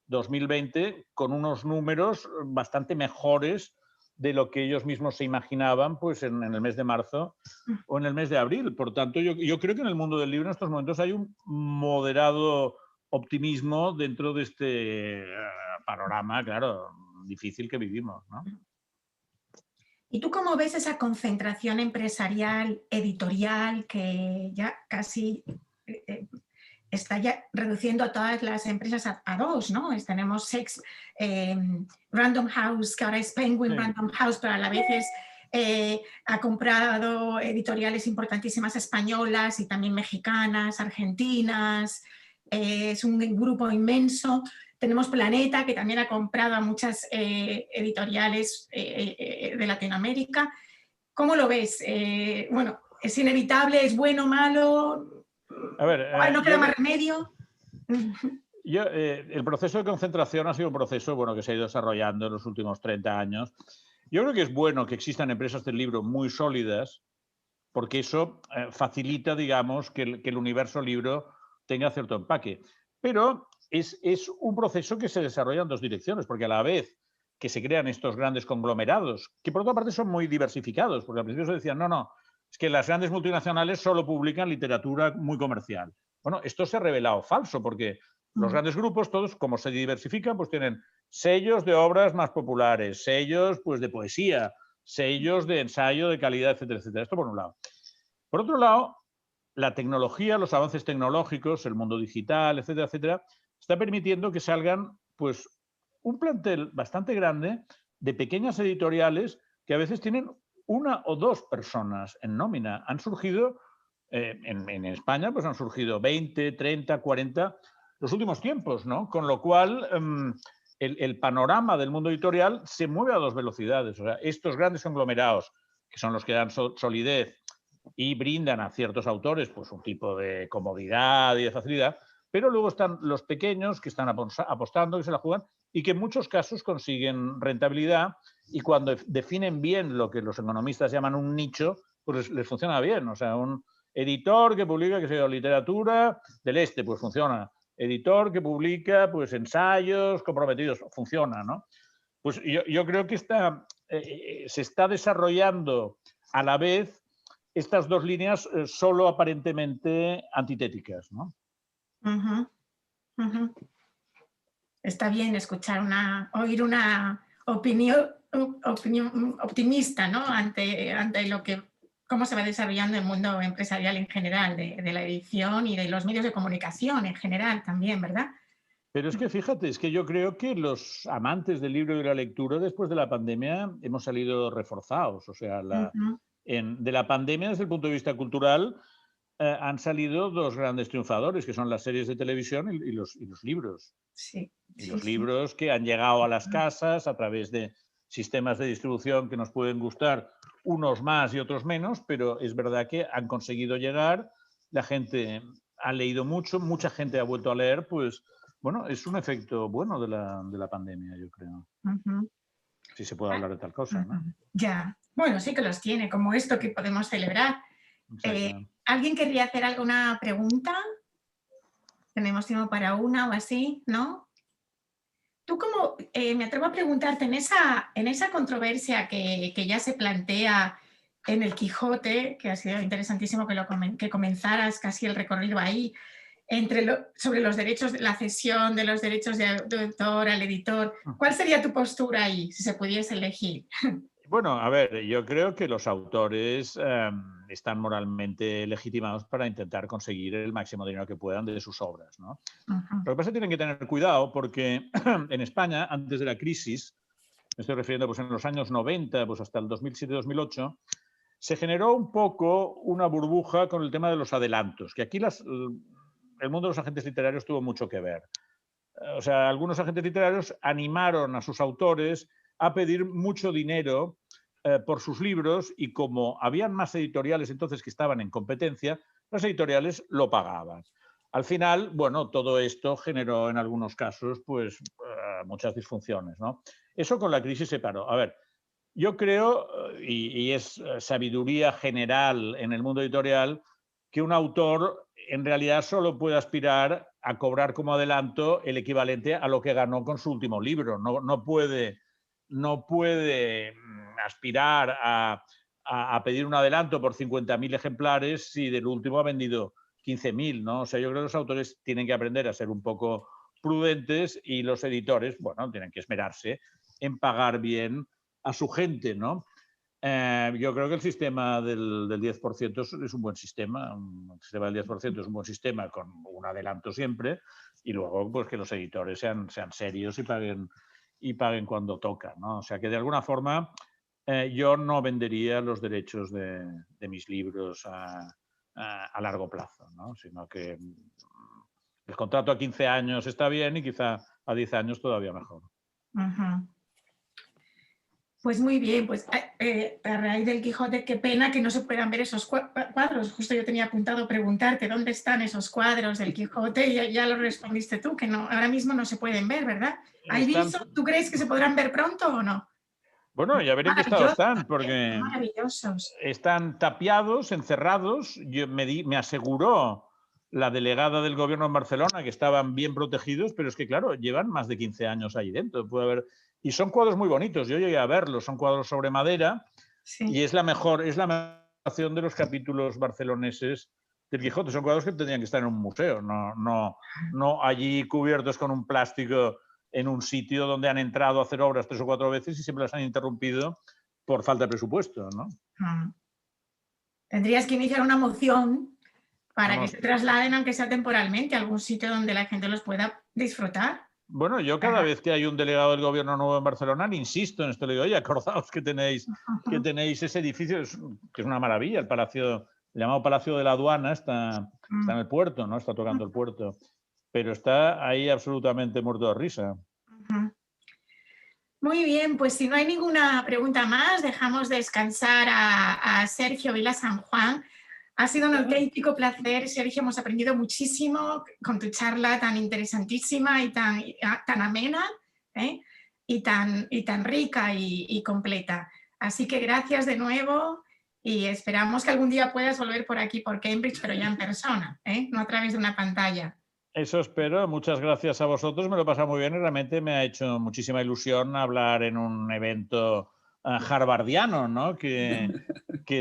Speaker 2: 2020 con unos números bastante mejores de lo que ellos mismos se imaginaban pues en el mes de marzo o en el mes de abril. Por tanto, yo creo que en el mundo del libro en estos momentos hay un moderado optimismo dentro de este panorama, claro, difícil que vivimos, ¿no?
Speaker 1: ¿Y tú cómo ves esa concentración empresarial, editorial, que ya casi está ya reduciendo a todas las empresas a dos, ¿no? Tenemos Random House, que ahora es Penguin sí. Random House, pero a la vez ha comprado editoriales importantísimas españolas y también mexicanas, argentinas. Es un grupo inmenso. Tenemos Planeta, que también ha comprado a muchas editoriales de Latinoamérica. ¿Cómo lo ves? Bueno, ¿es inevitable? ¿Es bueno o malo?
Speaker 2: A ver,
Speaker 1: ahora no queda más remedio.
Speaker 2: El proceso de concentración ha sido un proceso bueno, que se ha ido desarrollando en los últimos 30 años. Yo creo que es bueno que existan empresas del libro muy sólidas, porque eso facilita, digamos, que el universo libro tenga cierto empaque. Pero es un proceso que se desarrolla en dos direcciones, porque a la vez que se crean estos grandes conglomerados, que por otra parte son muy diversificados, porque al principio se decían, no, es que las grandes multinacionales solo publican literatura muy comercial. Bueno, esto se ha revelado falso, porque los grandes grupos, todos, como se diversifican, pues tienen sellos de obras más populares, sellos pues, de poesía, sellos de ensayo de calidad, etcétera, etcétera. Esto por un lado. Por otro lado, la tecnología, los avances tecnológicos, el mundo digital, etcétera, etcétera, está permitiendo que salgan pues, un plantel bastante grande de pequeñas editoriales que a veces tienen una o dos personas en nómina. Han surgido, en España, pues han surgido 20, 30, 40 los últimos tiempos, ¿no? Con lo cual, el panorama del mundo editorial se mueve a dos velocidades. O sea, estos grandes conglomerados, que son los que dan solidez y brindan a ciertos autores pues, un tipo de comodidad y de facilidad, pero luego están los pequeños que están apostando, que se la juegan y que en muchos casos consiguen rentabilidad, y cuando definen bien lo que los economistas llaman un nicho, pues les funciona bien. O sea, un editor que publica, que sea literatura del este, pues funciona. Editor que publica pues ensayos comprometidos, funciona, ¿no? Pues yo creo que se está desarrollando a la vez estas dos líneas solo aparentemente antitéticas, ¿no?
Speaker 1: Está bien escuchar oír una opinión optimista, ¿no? Ante lo que cómo se va desarrollando el mundo empresarial en general, de la edición y de los medios de comunicación en general también, ¿verdad?
Speaker 2: Pero es que fíjate, es que yo creo que los amantes del libro y de la lectura después de la pandemia hemos salido reforzados. O sea, de la pandemia desde el punto de vista cultural han salido dos grandes triunfadores, que son las series de televisión y los libros.
Speaker 1: Sí.
Speaker 2: Y los libros que han llegado a las casas a través de sistemas de distribución que nos pueden gustar, unos más y otros menos, pero es verdad que han conseguido llegar, la gente ha leído mucho, mucha gente ha vuelto a leer, pues bueno, es un efecto bueno de la pandemia, yo creo. Si se puede hablar de tal cosa, ¿no?
Speaker 1: Ya, bueno, sí que los tiene, como esto que podemos celebrar. ¿Alguien querría hacer alguna pregunta? Tenemos tiempo para una o así, ¿no? Tú como, me atrevo a preguntarte, en esa controversia que ya se plantea en el Quijote, que ha sido interesantísimo que comenzaras casi el recorrido ahí, sobre los derechos, la cesión de los derechos de autor al editor, ¿cuál sería tu postura ahí, si se pudiese elegir?
Speaker 2: Bueno, a ver, yo creo que los autores están moralmente legitimados para intentar conseguir el máximo dinero que puedan de sus obras, ¿no? Lo que pasa es que tienen que tener cuidado porque en España, antes de la crisis, me estoy refiriendo pues en los años 90, pues hasta el 2007-2008, se generó un poco una burbuja con el tema de los adelantos, que aquí el mundo de los agentes literarios tuvo mucho que ver. O sea, algunos agentes literarios animaron a sus autores a pedir mucho dinero por sus libros y como habían más editoriales entonces que estaban en competencia, las editoriales lo pagaban. Al final, bueno, todo esto generó en algunos casos pues muchas disfunciones, ¿no? Eso con la crisis se paró. A ver, yo creo, y es sabiduría general en el mundo editorial, que un autor en realidad solo puede aspirar a cobrar como adelanto el equivalente a lo que ganó con su último libro. No puede aspirar a pedir un adelanto por 50.000 ejemplares si del último ha vendido 15.000, ¿no? O sea, yo creo que los autores tienen que aprender a ser un poco prudentes y los editores, bueno, tienen que esmerarse en pagar bien a su gente, ¿no? Yo creo que el sistema del 10% es un buen sistema. El sistema del 10% es un buen sistema con un adelanto siempre y luego pues que los editores sean serios y paguen cuando toca, ¿no? O sea que de alguna forma yo no vendería los derechos de mis libros a largo plazo, ¿no? Sino que el contrato a 15 años está bien y quizá a 10 años todavía mejor.
Speaker 1: Pues muy bien, pues a raíz del Quijote, qué pena que no se puedan ver esos cuadros. Justo yo tenía apuntado preguntarte dónde están esos cuadros del Quijote y ya lo respondiste tú, que no, ahora mismo no se pueden ver, ¿verdad? ¿Hay viso? ¿Tú crees que se podrán ver pronto o no?
Speaker 2: Bueno, ya veré en qué estado están, porque
Speaker 1: maravillosos.
Speaker 2: Están tapiados, encerrados. Me aseguró la delegada del gobierno en Barcelona que estaban bien protegidos, pero es que, claro, llevan más de 15 años ahí dentro. Puede haber... Y son cuadros muy bonitos, yo llegué a verlos, son cuadros sobre madera y es la mejor de los capítulos barceloneses del Quijote. Son cuadros que tendrían que estar en un museo, no allí cubiertos con un plástico en un sitio donde han entrado a hacer obras 3 o 4 veces y siempre las han interrumpido por falta de presupuesto, ¿no?
Speaker 1: Tendrías que iniciar una moción para que se trasladen, aunque sea temporalmente, a algún sitio donde la gente los pueda disfrutar.
Speaker 2: Bueno, yo cada vez que hay un delegado del gobierno nuevo en Barcelona le insisto en esto, le digo, oye, acordaos que tenéis ese edificio, que es una maravilla, el palacio, el llamado Palacio de la Aduana, está en el puerto, ¿no? Está tocando el puerto, pero está ahí absolutamente muerto de risa.
Speaker 1: Muy bien, pues si no hay ninguna pregunta más, dejamos descansar a Sergio Vila San Juan. Ha sido un auténtico placer, Sergio, hemos aprendido muchísimo con tu charla tan interesantísima y tan amena, y tan rica y completa. Así que gracias de nuevo y esperamos que algún día puedas volver por aquí, por Cambridge, pero ya en persona, no a través de una pantalla.
Speaker 2: Eso espero. Muchas gracias a vosotros. Me lo he pasado muy bien y realmente me ha hecho muchísima ilusión hablar en un evento harvardiano, ¿no? Que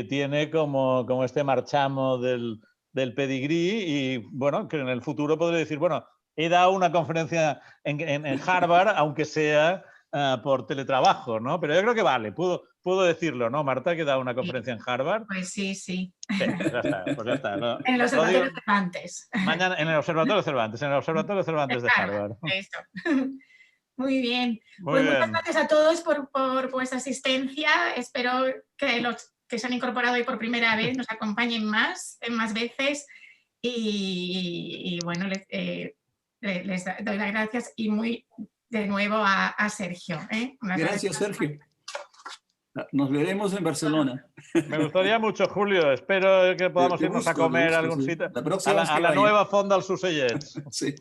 Speaker 2: tiene como este marchamo del pedigrí y, bueno, que en el futuro podré decir, bueno, he dado una conferencia en Harvard, aunque sea por teletrabajo, ¿no? Pero yo creo que vale, puedo decirlo, ¿no, Marta, que he dado una conferencia en Harvard?
Speaker 1: Pues sí.
Speaker 2: Sí, pues ya está.
Speaker 1: En el Observatorio Cervantes.
Speaker 2: Mañana en el Observatorio Cervantes de Harvard.
Speaker 1: Eso. Muy bien. Pues muchas gracias a todos por vuestra asistencia. Espero que los que se han incorporado hoy por primera vez nos acompañen más veces. Y bueno, les doy las gracias y muy de nuevo a Sergio.
Speaker 3: Gracias, Sergio. Nos veremos en Barcelona.
Speaker 2: Me gustaría mucho, Julio. Espero que podamos irnos a comer a algún sitio. A la nueva Fonda als Ocellets.
Speaker 3: Sí.